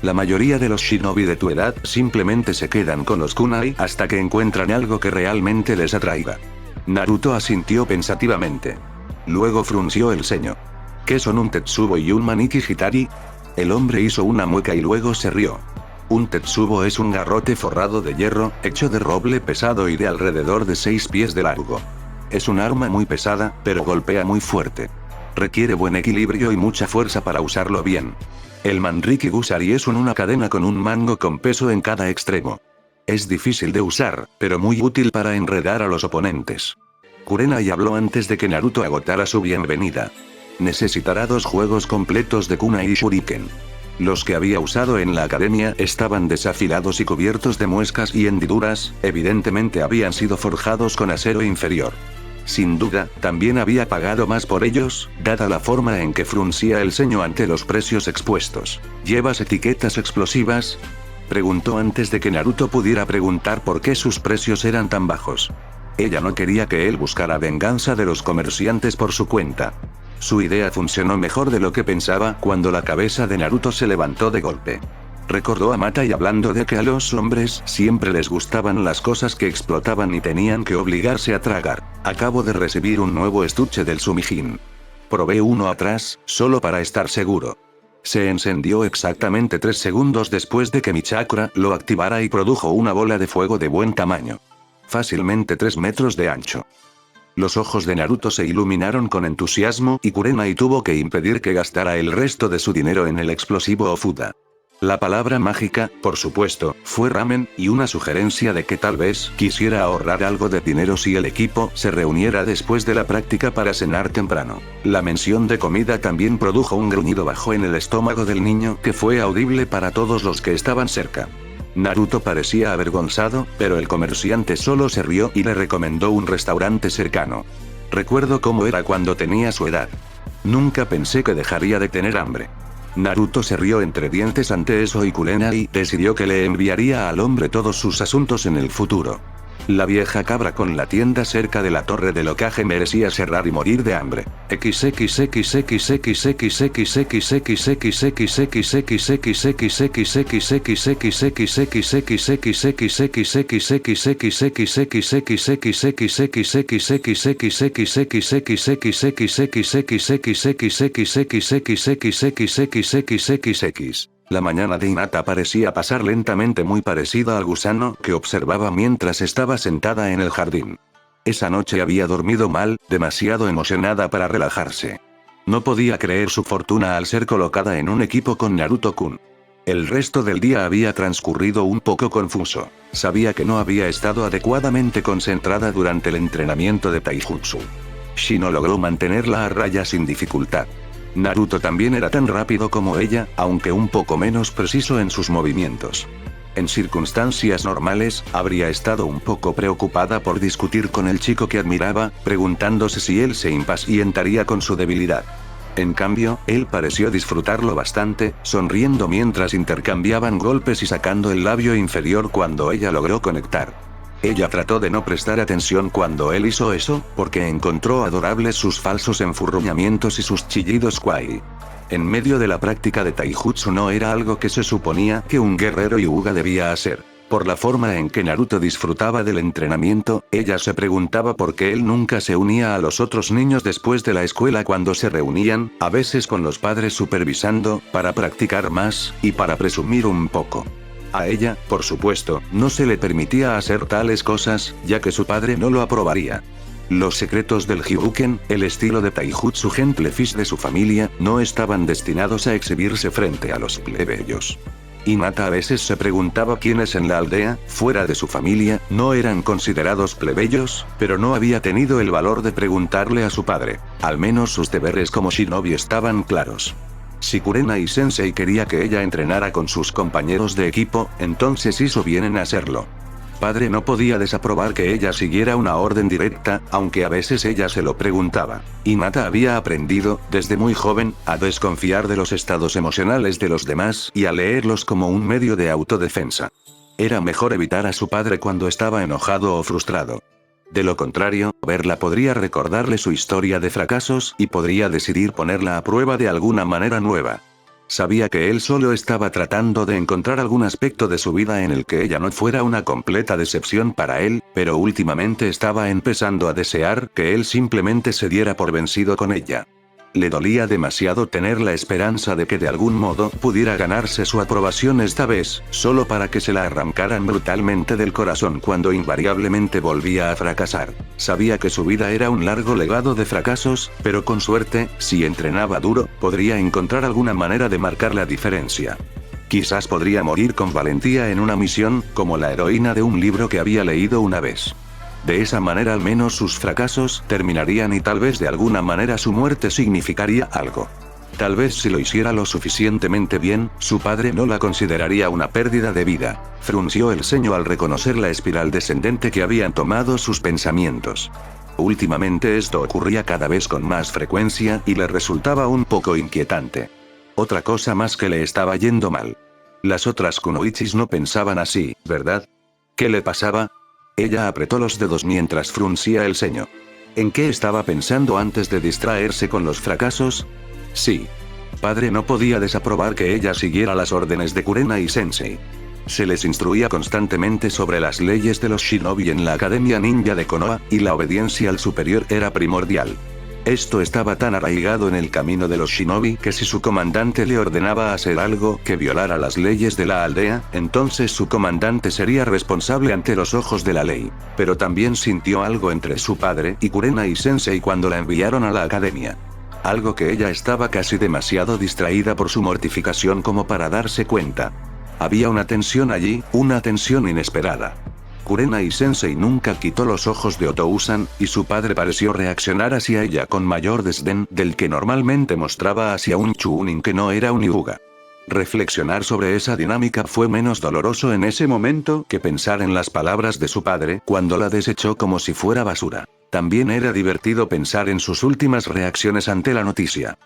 La mayoría de los shinobi de tu edad simplemente se quedan con los kunai hasta que encuentran algo que realmente les atraiga. Naruto asintió pensativamente. Luego frunció el ceño. ¿Qué son un tetsubo y un maniki hitari? El hombre hizo una mueca y luego se rió. Un tetsubo es un garrote forrado de hierro, hecho de roble pesado y de alrededor de 6 pies de largo. Es un arma muy pesada, pero golpea muy fuerte. Requiere buen equilibrio y mucha fuerza para usarlo bien. El Manriki Gusari es una cadena con un mango con peso en cada extremo. Es difícil de usar, pero muy útil para enredar a los oponentes. Kurenai habló antes de que Naruto agotara su bienvenida. Necesitará 2 juegos completos de kunai y shuriken. Los que había usado en la academia estaban desafilados y cubiertos de muescas y hendiduras, evidentemente habían sido forjados con acero inferior. Sin duda, también había pagado más por ellos, dada la forma en que fruncía el ceño ante los precios expuestos. ¿Llevas etiquetas explosivas? Preguntó antes de que Naruto pudiera preguntar por qué sus precios eran tan bajos. Ella no quería que él buscara venganza de los comerciantes por su cuenta. Su idea funcionó mejor de lo que pensaba cuando la cabeza de Naruto se levantó de golpe. Recordó a Mata y hablando de que a los hombres siempre les gustaban las cosas que explotaban y tenían que obligarse a tragar. Acabo de recibir un nuevo estuche del Sumijin. Probé uno atrás, solo para estar seguro. Se encendió exactamente 3 segundos después de que mi chakra lo activara y produjo una bola de fuego de buen tamaño. Fácilmente 3 metros de ancho. Los ojos de Naruto se iluminaron con entusiasmo y Kurenai tuvo que impedir que gastara el resto de su dinero en el explosivo Ofuda. La palabra mágica, por supuesto, fue ramen, y una sugerencia de que tal vez quisiera ahorrar algo de dinero si el equipo se reuniera después de la práctica para cenar temprano. La mención de comida también produjo un gruñido bajo en el estómago del niño que fue audible para todos los que estaban cerca. Naruto parecía avergonzado, pero el comerciante solo se rió y le recomendó un restaurante cercano. Recuerdo cómo era cuando tenía su edad. Nunca pensé que dejaría de tener hambre. Naruto se rió entre dientes ante eso y Kurenai decidió que le enviaría al hombre todos sus asuntos en el futuro. La vieja cabra con la tienda cerca de la torre del Hokage merecía cerrar y morir de hambre. La mañana de Hinata parecía pasar lentamente, muy parecida al gusano que observaba mientras estaba sentada en el jardín. Esa noche había dormido mal, demasiado emocionada para relajarse. No podía creer su fortuna al ser colocada en un equipo con Naruto-kun. El resto del día había transcurrido un poco confuso. Sabía que no había estado adecuadamente concentrada durante el entrenamiento de Taijutsu. Shino logró mantenerla a raya sin dificultad. Naruto también era tan rápido como ella, aunque un poco menos preciso en sus movimientos. En circunstancias normales, habría estado un poco preocupada por discutir con el chico que admiraba, preguntándose si él se impacientaría con su debilidad. En cambio, él pareció disfrutarlo bastante, sonriendo mientras intercambiaban golpes y sacando el labio inferior cuando ella logró conectar. Ella trató de no prestar atención cuando él hizo eso, porque encontró adorables sus falsos enfurruñamientos y sus chillidos kawaii. En medio de la práctica de Taijutsu no era algo que se suponía que un guerrero Hyuga debía hacer. Por la forma en que Naruto disfrutaba del entrenamiento, ella se preguntaba por qué él nunca se unía a los otros niños después de la escuela cuando se reunían, a veces con los padres supervisando, para practicar más, y para presumir un poco. A ella, por supuesto, no se le permitía hacer tales cosas, ya que su padre no lo aprobaría. Los secretos del Hyuken, el estilo de Taijutsu Gentle Fist de su familia, no estaban destinados a exhibirse frente a los plebeyos. Hinata a veces se preguntaba quiénes en la aldea, fuera de su familia, no eran considerados plebeyos, pero no había tenido el valor de preguntarle a su padre. Al menos sus deberes como shinobi estaban claros. Si Kurenai Sensei quería que ella entrenara con sus compañeros de equipo, entonces hizo bien en hacerlo. Padre no podía desaprobar que ella siguiera una orden directa, aunque a veces ella se lo preguntaba. Hinata había aprendido, desde muy joven, a desconfiar de los estados emocionales de los demás y a leerlos como un medio de autodefensa. Era mejor evitar a su padre cuando estaba enojado o frustrado. De lo contrario, verla podría recordarle su historia de fracasos y podría decidir ponerla a prueba de alguna manera nueva. Sabía que él solo estaba tratando de encontrar algún aspecto de su vida en el que ella no fuera una completa decepción para él, pero últimamente estaba empezando a desear que él simplemente se diera por vencido con ella. Le dolía demasiado tener la esperanza de que de algún modo pudiera ganarse su aprobación esta vez, solo para que se la arrancaran brutalmente del corazón cuando invariablemente volvía a fracasar. Sabía que su vida era un largo legado de fracasos, pero con suerte, si entrenaba duro, podría encontrar alguna manera de marcar la diferencia. Quizás podría morir con valentía en una misión, como la heroína de un libro que había leído una vez. De esa manera al menos sus fracasos terminarían y tal vez de alguna manera su muerte significaría algo. Tal vez si lo hiciera lo suficientemente bien, su padre no la consideraría una pérdida de vida. Frunció el ceño al reconocer la espiral descendente que habían tomado sus pensamientos. Últimamente esto ocurría cada vez con más frecuencia y le resultaba un poco inquietante. Otra cosa más que le estaba yendo mal. Las otras kunoichis no pensaban así, ¿verdad? ¿Qué le pasaba? Ella apretó los dedos mientras fruncía el ceño. ¿En qué estaba pensando antes de distraerse con los fracasos? Sí. Padre no podía desaprobar que ella siguiera las órdenes de Kurenai Sensei. Se les instruía constantemente sobre las leyes de los shinobi en la Academia Ninja de Konoha, y la obediencia al superior era primordial. Esto estaba tan arraigado en el camino de los shinobi que si su comandante le ordenaba hacer algo que violara las leyes de la aldea, entonces su comandante sería responsable ante los ojos de la ley. Pero también sintió algo entre su padre y Kurenai Sensei cuando la enviaron a la academia. Algo que ella estaba casi demasiado distraída por su mortificación como para darse cuenta. Había una tensión allí, una tensión inesperada. Kurenai Sensei nunca quitó los ojos de Otousan, y su padre pareció reaccionar hacia ella con mayor desdén del que normalmente mostraba hacia un Chunin que no era un Hyuga. Reflexionar sobre esa dinámica fue menos doloroso en ese momento que pensar en las palabras de su padre cuando la desechó como si fuera basura. También era divertido pensar en sus últimas reacciones ante la noticia.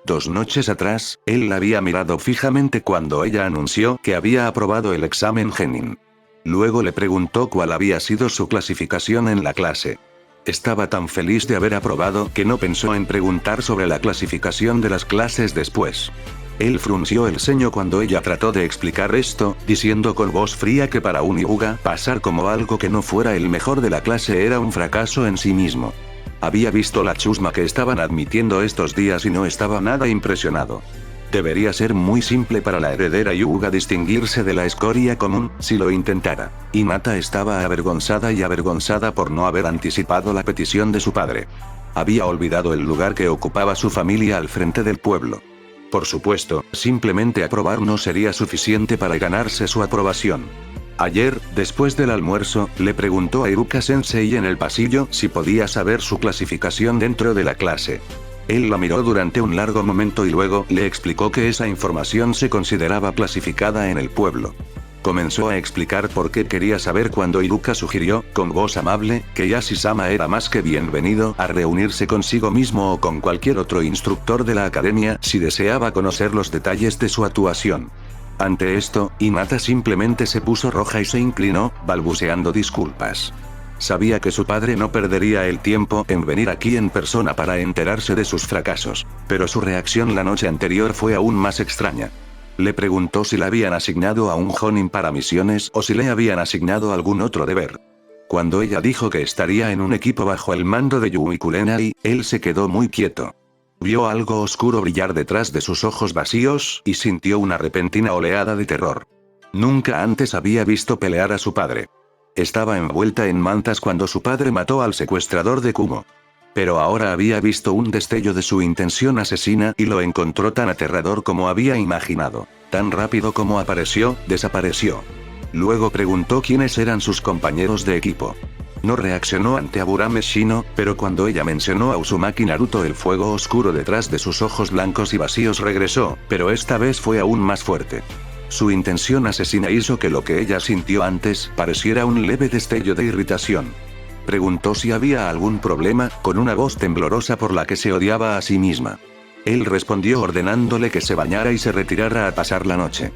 2 noches atrás, él la había mirado fijamente cuando ella anunció que había aprobado el examen Genin. Luego le preguntó cuál había sido su clasificación en la clase. Estaba tan feliz de haber aprobado que no pensó en preguntar sobre la clasificación de las clases después. Él frunció el ceño cuando ella trató de explicar esto, diciendo con voz fría que para un Hyuga, pasar como algo que no fuera el mejor de la clase era un fracaso en sí mismo. Había visto la chusma que estaban admitiendo estos días y no estaba nada impresionado. Debería ser muy simple para la heredera Hyuga distinguirse de la escoria común, si lo intentara. Hinata estaba avergonzada por no haber anticipado la petición de su padre. Había olvidado el lugar que ocupaba su familia al frente del pueblo. Por supuesto, simplemente aprobar no sería suficiente para ganarse su aprobación. Ayer, después del almuerzo, le preguntó a Iruka Sensei en el pasillo si podía saber su clasificación dentro de la clase. Él la miró durante un largo momento y luego le explicó que esa información se consideraba clasificada en el pueblo. Comenzó a explicar por qué quería saber cuando Iruka sugirió, con voz amable, que Yashi-sama era más que bienvenido a reunirse consigo mismo o con cualquier otro instructor de la academia si deseaba conocer los detalles de su actuación. Ante esto, Hinata simplemente se puso roja y se inclinó, balbuceando disculpas. Sabía que su padre no perdería el tiempo en venir aquí en persona para enterarse de sus fracasos, pero su reacción la noche anterior fue aún más extraña. Le preguntó si le habían asignado a un Jonin para misiones o si le habían asignado algún otro deber. Cuando ella dijo que estaría en un equipo bajo el mando de Yui Kurenai, él se quedó muy quieto. Vio algo oscuro brillar detrás de sus ojos vacíos y sintió una repentina oleada de terror. Nunca antes había visto pelear a su padre. Estaba envuelta en mantas cuando su padre mató al secuestrador de Kumo. Pero ahora había visto un destello de su intención asesina y lo encontró tan aterrador como había imaginado. Tan rápido como apareció, desapareció. Luego preguntó quiénes eran sus compañeros de equipo. No reaccionó ante Aburame Shino, pero cuando ella mencionó a Uzumaki Naruto el fuego oscuro detrás de sus ojos blancos y vacíos regresó, pero esta vez fue aún más fuerte. Su intención asesina hizo que lo que ella sintió antes pareciera un leve destello de irritación. Preguntó si había algún problema, con una voz temblorosa por la que se odiaba a sí misma. Él respondió ordenándole que se bañara y se retirara a pasar la noche.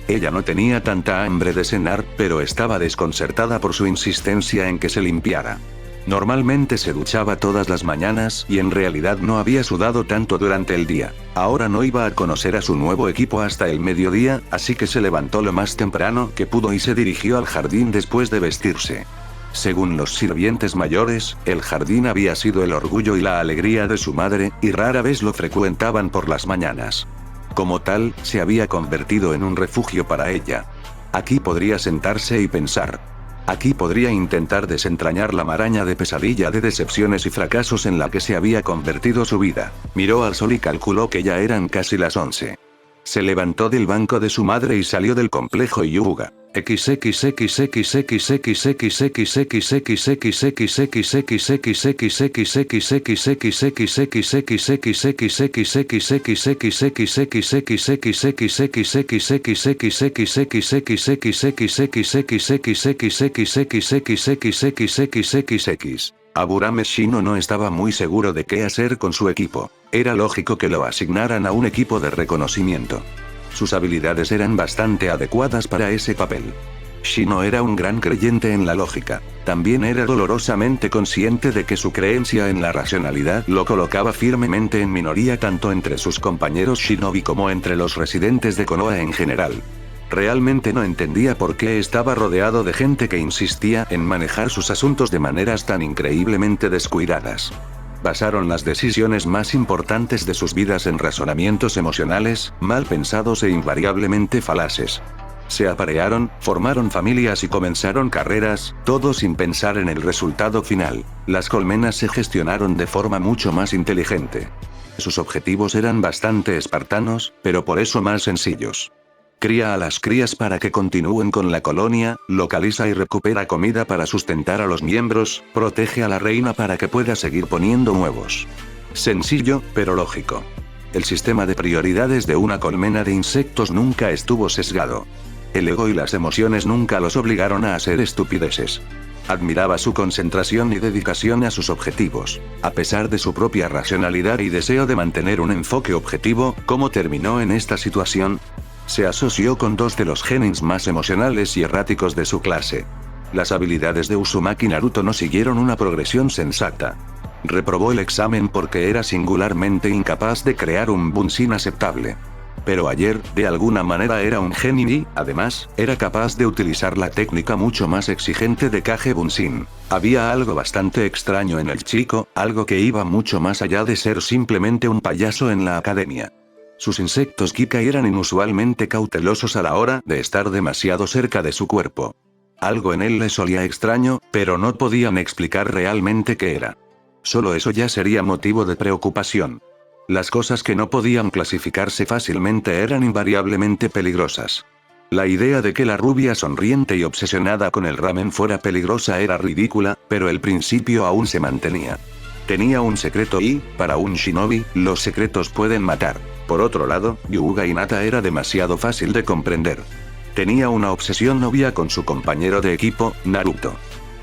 Ella no tenía tanta hambre de cenar, pero estaba desconcertada por su insistencia en que se limpiara. Normalmente se duchaba todas las mañanas y en realidad no había sudado tanto durante el día. Ahora no iba a conocer a su nuevo equipo hasta el mediodía, así que se levantó lo más temprano que pudo y se dirigió al jardín después de vestirse. Según los sirvientes mayores, el jardín había sido el orgullo y la alegría de su madre, y rara vez lo frecuentaban por las mañanas. Como tal, se había convertido en un refugio para ella. Aquí podría sentarse y pensar. Aquí podría intentar desentrañar la maraña de pesadilla de decepciones y fracasos en la que se había convertido su vida. Miró al sol y calculó que ya eran casi las 11. Se levantó del banco de su madre y salió del complejo Hyuga. Aburame Shino no estaba muy seguro de qué hacer con su equipo. Era lógico que lo asignaran a un equipo de reconocimiento. Sus habilidades eran bastante adecuadas para ese papel. Shino era un gran creyente en la lógica. También era dolorosamente consciente de que su creencia en la racionalidad lo colocaba firmemente en minoría tanto entre sus compañeros shinobi como entre los residentes de Konoha en general. Realmente no entendía por qué estaba rodeado de gente que insistía en manejar sus asuntos de maneras tan increíblemente descuidadas. Basaron las decisiones más importantes de sus vidas en razonamientos emocionales, mal pensados e invariablemente falaces. Se aparearon, formaron familias y comenzaron carreras, todo sin pensar en el resultado final. Las colmenas se gestionaron de forma mucho más inteligente. Sus objetivos eran bastante espartanos, pero por eso más sencillos. Cría a las crías para que continúen con la colonia, localiza y recupera comida para sustentar a los miembros, protege a la reina para que pueda seguir poniendo huevos. Sencillo, pero lógico. El sistema de prioridades de una colmena de insectos nunca estuvo sesgado. El ego y las emociones nunca los obligaron a hacer estupideces. Admiraba su concentración y dedicación a sus objetivos. A pesar de su propia racionalidad y deseo de mantener un enfoque objetivo, ¿cómo terminó en esta situación? Se asoció con dos de los genins más emocionales y erráticos de su clase. Las habilidades de Uzumaki Naruto no siguieron una progresión sensata. Reprobó el examen porque era singularmente incapaz de crear un bunshin aceptable. Pero ayer, de alguna manera era un genin y, además, era capaz de utilizar la técnica mucho más exigente de Kage Bunshin. Había algo bastante extraño en el chico, algo que iba mucho más allá de ser simplemente un payaso en la academia. Sus insectos Kikai eran inusualmente cautelosos a la hora de estar demasiado cerca de su cuerpo. Algo en él les olía extraño, pero no podían explicar realmente qué era. Solo eso ya sería motivo de preocupación. Las cosas que no podían clasificarse fácilmente eran invariablemente peligrosas. La idea de que la rubia sonriente y obsesionada con el ramen fuera peligrosa era ridícula, pero el principio aún se mantenía. Tenía un secreto y, para un shinobi, los secretos pueden matar. Por otro lado, Yuuga Hinata era demasiado fácil de comprender. Tenía una obsesión novia con su compañero de equipo, Naruto.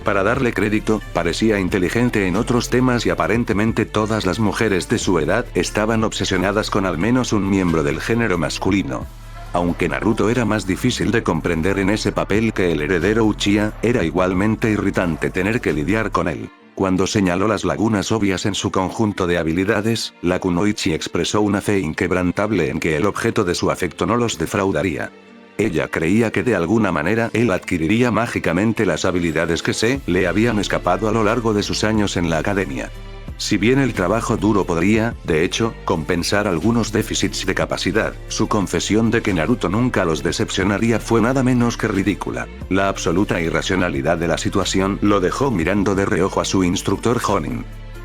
Para darle crédito, parecía inteligente en otros temas y aparentemente todas las mujeres de su edad estaban obsesionadas con al menos un miembro del género masculino. Aunque Naruto era más difícil de comprender en ese papel que el heredero Uchiha, era igualmente irritante tener que lidiar con él. Cuando señaló las lagunas obvias en su conjunto de habilidades, la Kunoichi expresó una fe inquebrantable en que el objeto de su afecto no los defraudaría. Ella creía que de alguna manera él adquiriría mágicamente las habilidades que se le habían escapado a lo largo de sus años en la academia. Si bien el trabajo duro podría, de hecho, compensar algunos déficits de capacidad, su confesión de que Naruto nunca los decepcionaría fue nada menos que ridícula. La absoluta irracionalidad de la situación lo dejó mirando de reojo a su instructor Jonin.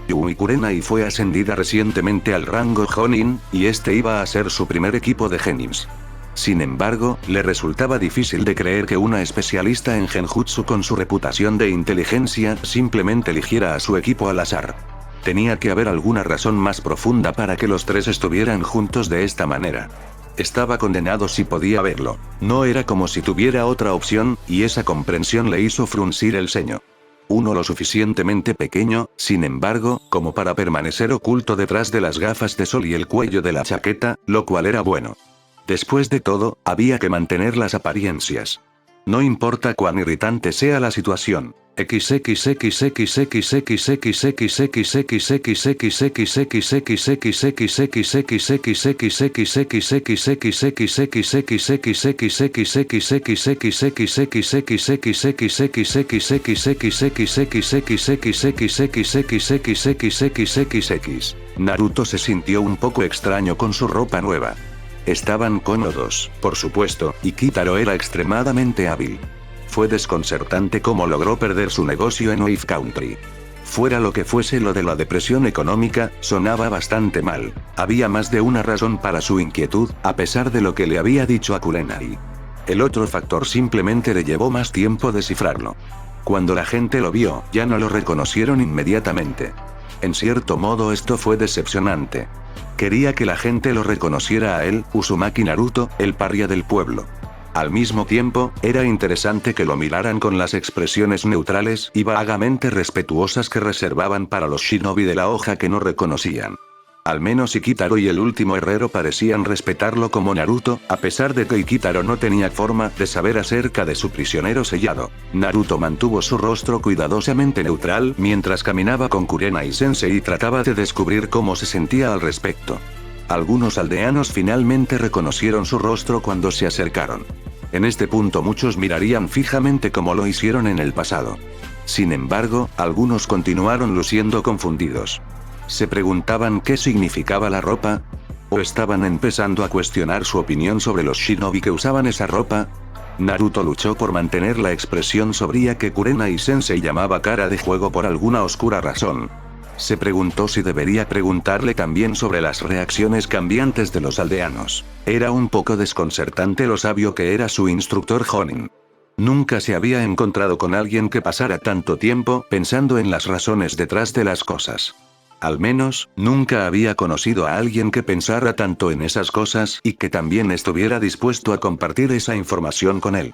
Yui Kurenai fue ascendida recientemente al rango Jonin, y este iba a ser su primer equipo de genins. Sin embargo, le resultaba difícil de creer que una especialista en genjutsu con su reputación de inteligencia simplemente eligiera a su equipo al azar. Tenía que haber alguna razón más profunda para que los tres estuvieran juntos de esta manera. Estaba condenado si podía verlo. No era como si tuviera otra opción, y esa comprensión le hizo fruncir el ceño. Uno lo suficientemente pequeño, sin embargo, como para permanecer oculto detrás de las gafas de sol y el cuello de la chaqueta, lo cual era bueno. Después de todo, había que mantener las apariencias. No importa cuán irritante sea la situación. Naruto se sintió un poco extraño con su ropa nueva. Estaban cómodos, por supuesto, y Kitaro era extremadamente hábil. Fue desconcertante cómo logró perder su negocio en Wave Country. Fuera lo que fuese lo de la depresión económica, sonaba bastante mal. Había más de una razón para su inquietud, a pesar de lo que le había dicho a Kurenai. El otro factor simplemente le llevó más tiempo descifrarlo. Cuando la gente lo vio, ya no lo reconocieron inmediatamente. En cierto modo esto fue decepcionante. Quería que la gente lo reconociera a él, Uzumaki Naruto, el paria del pueblo. Al mismo tiempo, era interesante que lo miraran con las expresiones neutrales y vagamente respetuosas que reservaban para los shinobi de la hoja que no reconocían. Al menos Ikitaro y el último herrero parecían respetarlo como Naruto, a pesar de que Ikitaro no tenía forma de saber acerca de su prisionero sellado. Naruto mantuvo su rostro cuidadosamente neutral mientras caminaba con Kurenai Sensei y trataba de descubrir cómo se sentía al respecto. Algunos aldeanos finalmente reconocieron su rostro cuando se acercaron. En este punto muchos mirarían fijamente como lo hicieron en el pasado. Sin embargo, algunos continuaron luciendo confundidos. ¿Se preguntaban qué significaba la ropa? ¿O estaban empezando a cuestionar su opinión sobre los shinobi que usaban esa ropa? Naruto luchó por mantener la expresión sobria que Kurenai Sensei llamaba cara de juego por alguna oscura razón. Se preguntó si debería preguntarle también sobre las reacciones cambiantes de los aldeanos. Era un poco desconcertante lo sabio que era su instructor Jonin. Nunca se había encontrado con alguien que pasara tanto tiempo pensando en las razones detrás de las cosas. Al menos, nunca había conocido a alguien que pensara tanto en esas cosas y que también estuviera dispuesto a compartir esa información con él.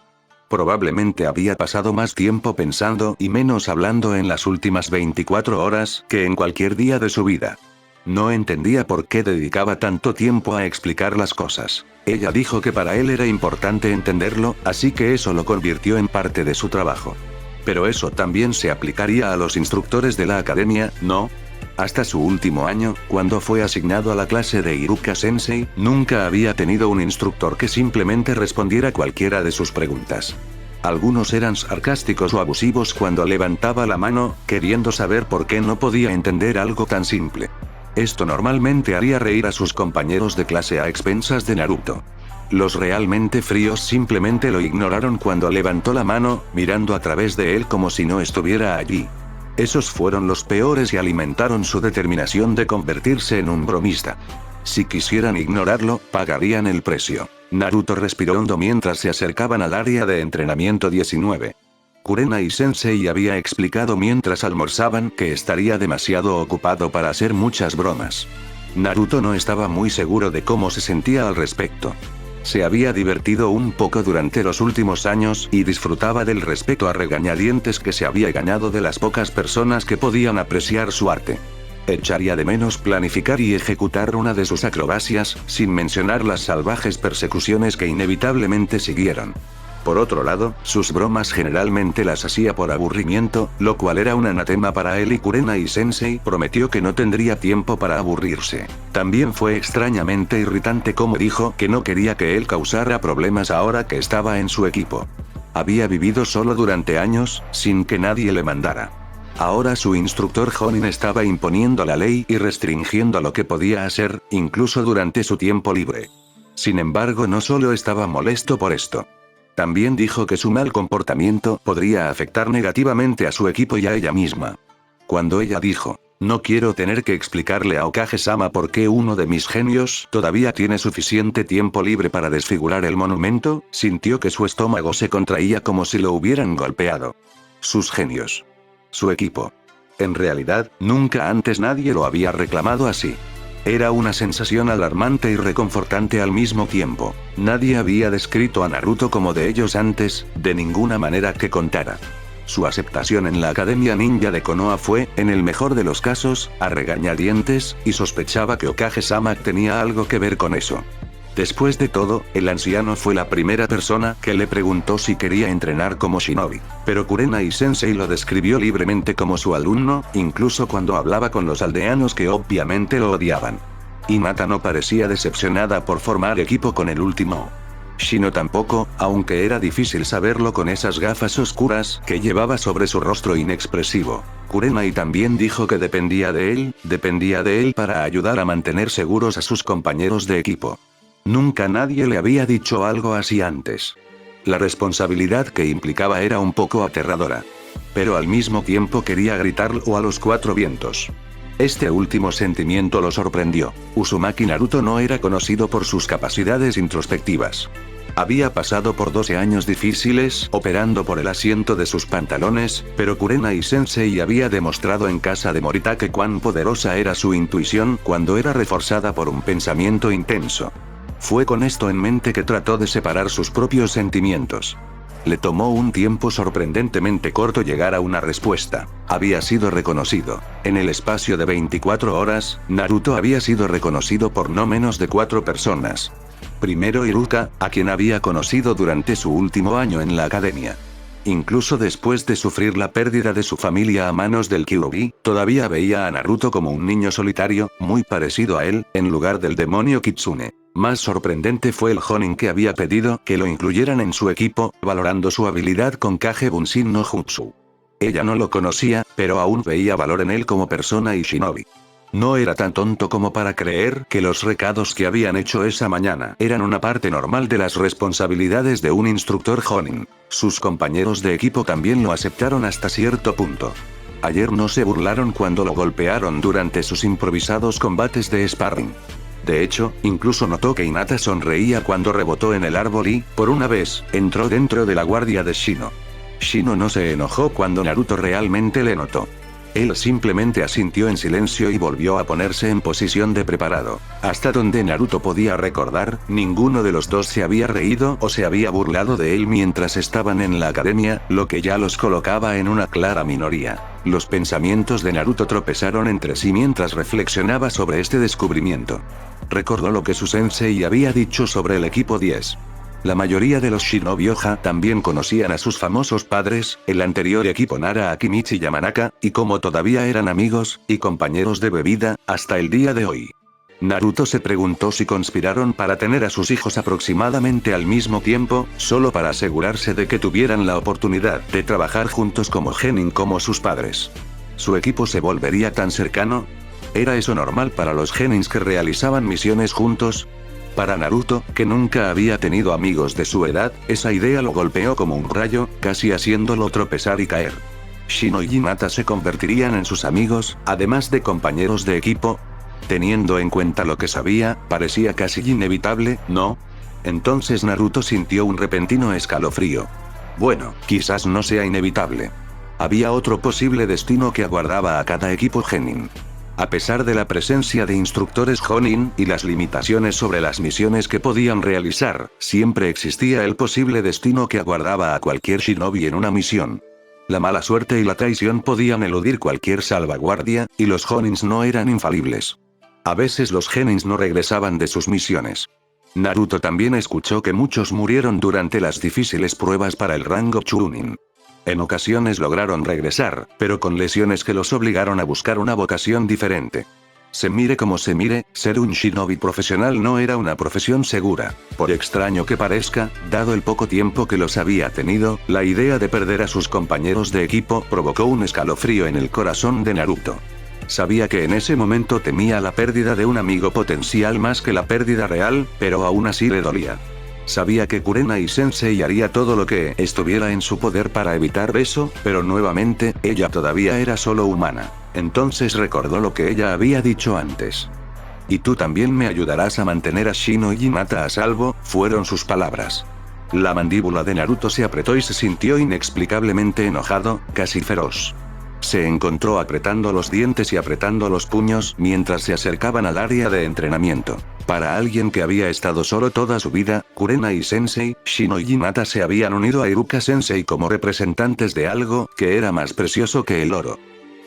Probablemente había pasado más tiempo pensando y menos hablando en las últimas 24 horas que en cualquier día de su vida. No entendía por qué dedicaba tanto tiempo a explicar las cosas. Ella dijo que para él era importante entenderlo, así que eso lo convirtió en parte de su trabajo. Pero eso también se aplicaría a los instructores de la academia, ¿no? Hasta su último año, cuando fue asignado a la clase de Iruka Sensei, nunca había tenido un instructor que simplemente respondiera cualquiera de sus preguntas. Algunos eran sarcásticos o abusivos cuando levantaba la mano, queriendo saber por qué no podía entender algo tan simple. Esto normalmente haría reír a sus compañeros de clase a expensas de Naruto. Los realmente fríos simplemente lo ignoraron cuando levantó la mano, mirando a través de él como si no estuviera allí. Esos fueron los peores y alimentaron su determinación de convertirse en un bromista. Si quisieran ignorarlo, pagarían el precio. Naruto respiró hondo mientras se acercaban al área de entrenamiento 19. Kurenai Sensei había explicado mientras almorzaban que estaría demasiado ocupado para hacer muchas bromas. Naruto no estaba muy seguro de cómo se sentía al respecto. Se había divertido un poco durante los últimos años y disfrutaba del respeto a regañadientes que se había ganado de las pocas personas que podían apreciar su arte. Echaría de menos planificar y ejecutar una de sus acrobacias, sin mencionar las salvajes persecuciones que inevitablemente siguieron. Por otro lado, sus bromas generalmente las hacía por aburrimiento, lo cual era un anatema para él, y Kurenai Sensei prometió que no tendría tiempo para aburrirse. También fue extrañamente irritante como dijo que no quería que él causara problemas ahora que estaba en su equipo. Había vivido solo durante años, sin que nadie le mandara. Ahora su instructor Jonin estaba imponiendo la ley y restringiendo lo que podía hacer, incluso durante su tiempo libre. Sin embargo, no solo estaba molesto por esto. También dijo que su mal comportamiento podría afectar negativamente a su equipo y a ella misma. Cuando ella dijo, "No quiero tener que explicarle a Okage-sama por qué uno de mis genios todavía tiene suficiente tiempo libre para desfigurar el monumento", sintió que su estómago se contraía como si lo hubieran golpeado. Sus genios. Su equipo. En realidad, nunca antes nadie lo había reclamado así. Era una sensación alarmante y reconfortante al mismo tiempo. Nadie había descrito a Naruto como de ellos antes, de ninguna manera que contara. Su aceptación en la Academia Ninja de Konoha fue, en el mejor de los casos, a regañadientes, y sospechaba que Okage-sama tenía algo que ver con eso. Después de todo, el anciano fue la primera persona que le preguntó si quería entrenar como shinobi. Pero Kurenai Sensei lo describió libremente como su alumno, incluso cuando hablaba con los aldeanos que obviamente lo odiaban. Hinata no parecía decepcionada por formar equipo con el último. Shino tampoco, aunque era difícil saberlo con esas gafas oscuras que llevaba sobre su rostro inexpresivo. Kurenai también dijo que dependía de él para ayudar a mantener seguros a sus compañeros de equipo. Nunca nadie le había dicho algo así antes. La responsabilidad que implicaba era un poco aterradora. Pero al mismo tiempo quería gritarlo a los cuatro vientos. Este último sentimiento lo sorprendió. Uzumaki Naruto no era conocido por sus capacidades introspectivas. Había pasado por 12 años difíciles, operando por el asiento de sus pantalones, pero Kurenai Sensei había demostrado en casa de Moritake cuán poderosa era su intuición cuando era reforzada por un pensamiento intenso. Fue con esto en mente que trató de separar sus propios sentimientos. Le tomó un tiempo sorprendentemente corto llegar a una respuesta. Había sido reconocido. En el espacio de 24 horas, Naruto había sido reconocido por no menos de 4 personas. Primero Iruka, a quien había conocido durante su último año en la academia. Incluso después de sufrir la pérdida de su familia a manos del Kyuubi, todavía veía a Naruto como un niño solitario, muy parecido a él, en lugar del demonio Kitsune. Más sorprendente fue el Jonin que había pedido que lo incluyeran en su equipo, valorando su habilidad con Kage Bunshin no Jutsu. Ella no lo conocía, pero aún veía valor en él como persona y shinobi. No era tan tonto como para creer que los recados que habían hecho esa mañana eran una parte normal de las responsabilidades de un instructor Jonin. Sus compañeros de equipo también lo aceptaron hasta cierto punto. Ayer no se burlaron cuando lo golpearon durante sus improvisados combates de sparring. De hecho, incluso notó que Hinata sonreía cuando rebotó en el árbol y, por una vez, entró dentro de la guardia de Shino. Shino no se enojó cuando Naruto realmente le notó. Él simplemente asintió en silencio y volvió a ponerse en posición de preparado. Hasta donde Naruto podía recordar, ninguno de los dos se había reído o se había burlado de él mientras estaban en la academia, lo que ya los colocaba en una clara minoría. Los pensamientos de Naruto tropezaron entre sí mientras reflexionaba sobre este descubrimiento. Recordó lo que su sensei había dicho sobre el equipo 10. La mayoría de los Shinobi Oha también conocían a sus famosos padres, el anterior equipo Nara Akimichi Yamanaka, y como todavía eran amigos y compañeros de bebida, hasta el día de hoy. Naruto se preguntó si conspiraron para tener a sus hijos aproximadamente al mismo tiempo, solo para asegurarse de que tuvieran la oportunidad de trabajar juntos como genin como sus padres. ¿Su equipo se volvería tan cercano? ¿Era eso normal para los genins que realizaban misiones juntos? Para Naruto, que nunca había tenido amigos de su edad, esa idea lo golpeó como un rayo, casi haciéndolo tropezar y caer. ¿Shino y Hinata se convertirían en sus amigos, además de compañeros de equipo? Teniendo en cuenta lo que sabía, parecía casi inevitable, ¿no? Entonces Naruto sintió un repentino escalofrío. Bueno, quizás no sea inevitable. Había otro posible destino que aguardaba a cada equipo genin. A pesar de la presencia de instructores Jonin y las limitaciones sobre las misiones que podían realizar, siempre existía el posible destino que aguardaba a cualquier shinobi en una misión. La mala suerte y la traición podían eludir cualquier salvaguardia, y los Jonins no eran infalibles. A veces los genins no regresaban de sus misiones. Naruto también escuchó que muchos murieron durante las difíciles pruebas para el rango Chunin. En ocasiones lograron regresar, pero con lesiones que los obligaron a buscar una vocación diferente. Se mire como se mire, ser un shinobi profesional no era una profesión segura. Por extraño que parezca, dado el poco tiempo que los había tenido, la idea de perder a sus compañeros de equipo provocó un escalofrío en el corazón de Naruto. Sabía que en ese momento temía la pérdida de un amigo potencial más que la pérdida real, pero aún así le dolía. Sabía que Kurenai Sensei haría todo lo que estuviera en su poder para evitar eso, pero nuevamente, ella todavía era solo humana. Entonces recordó lo que ella había dicho antes. Y tú también me ayudarás a mantener a Shino y Hinata a salvo, fueron sus palabras. La mandíbula de Naruto se apretó y se sintió inexplicablemente enojado, casi feroz. Se encontró apretando los dientes y apretando los puños mientras se acercaban al área de entrenamiento. Para alguien que había estado solo toda su vida, Kurenai Sensei, Shino y Hinata se habían unido a Iruka Sensei como representantes de algo que era más precioso que el oro.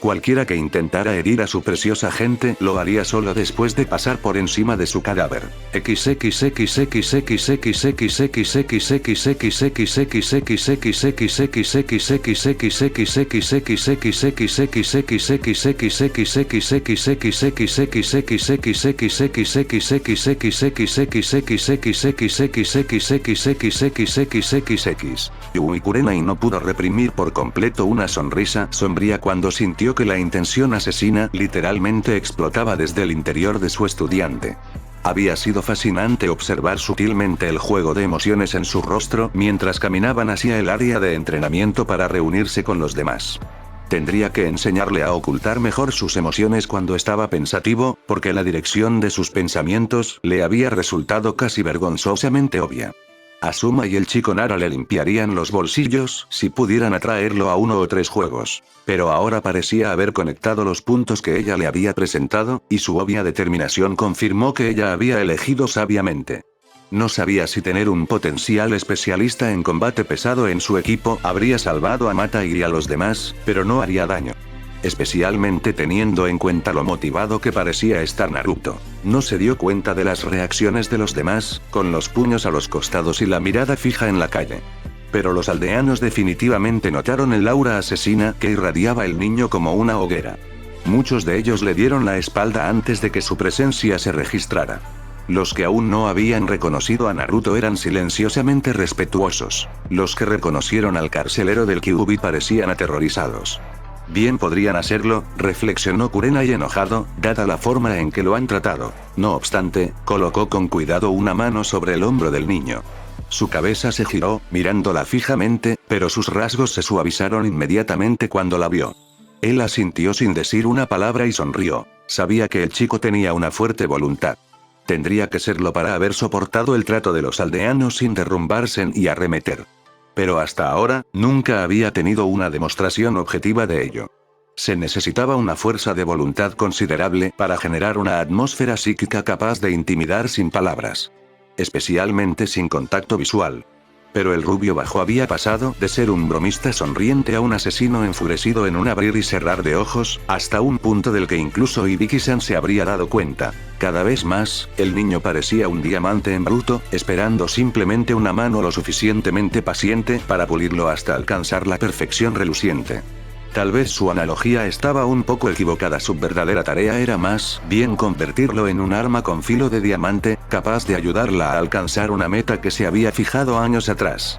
Cualquiera que intentara herir a su preciosa gente lo haría solo después de pasar por encima de su cadáver. Yui Kurenai no pudo reprimir por completo una sonrisa sombría cuando sintió que la intención asesina literalmente explotaba desde el interior de su estudiante. Había sido fascinante observar sutilmente el juego de emociones en su rostro mientras caminaban hacia el área de entrenamiento para reunirse con los demás. Tendría que enseñarle a ocultar mejor sus emociones cuando estaba pensativo, porque la dirección de sus pensamientos le había resultado casi vergonzosamente obvia. Asuma y el chico Nara le limpiarían los bolsillos si pudieran atraerlo a 1 o 3 juegos. Pero ahora parecía haber conectado los puntos que ella le había presentado, y su obvia determinación confirmó que ella había elegido sabiamente. No sabía si tener un potencial especialista en combate pesado en su equipo habría salvado a Mata y a los demás, pero no haría daño. Especialmente teniendo en cuenta lo motivado que parecía estar Naruto. No se dio cuenta de las reacciones de los demás, con los puños a los costados y la mirada fija en la calle. Pero los aldeanos definitivamente notaron el aura asesina que irradiaba el niño como una hoguera. Muchos de ellos le dieron la espalda antes de que su presencia se registrara. Los que aún no habían reconocido a Naruto eran silenciosamente respetuosos. Los que reconocieron al carcelero del Kyuubi parecían aterrorizados. Bien podrían hacerlo, reflexionó Kurenai enojado, dada la forma en que lo han tratado. No obstante, colocó con cuidado una mano sobre el hombro del niño. Su cabeza se giró, mirándola fijamente, pero sus rasgos se suavizaron inmediatamente cuando la vio. Él asintió sin decir una palabra y sonrió. Sabía que el chico tenía una fuerte voluntad. Tendría que serlo para haber soportado el trato de los aldeanos sin derrumbarse y arremeter. Pero hasta ahora, nunca había tenido una demostración objetiva de ello. Se necesitaba una fuerza de voluntad considerable para generar una atmósfera psíquica capaz de intimidar sin palabras. Especialmente sin contacto visual. Pero el rubio bajo había pasado de ser un bromista sonriente a un asesino enfurecido en un abrir y cerrar de ojos, hasta un punto del que incluso Ibiki-san se habría dado cuenta. Cada vez más, el niño parecía un diamante en bruto, esperando simplemente una mano lo suficientemente paciente para pulirlo hasta alcanzar la perfección reluciente. Tal vez su analogía estaba un poco equivocada. Su verdadera tarea era más bien convertirlo en un arma con filo de diamante, capaz de ayudarla a alcanzar una meta que se había fijado años atrás.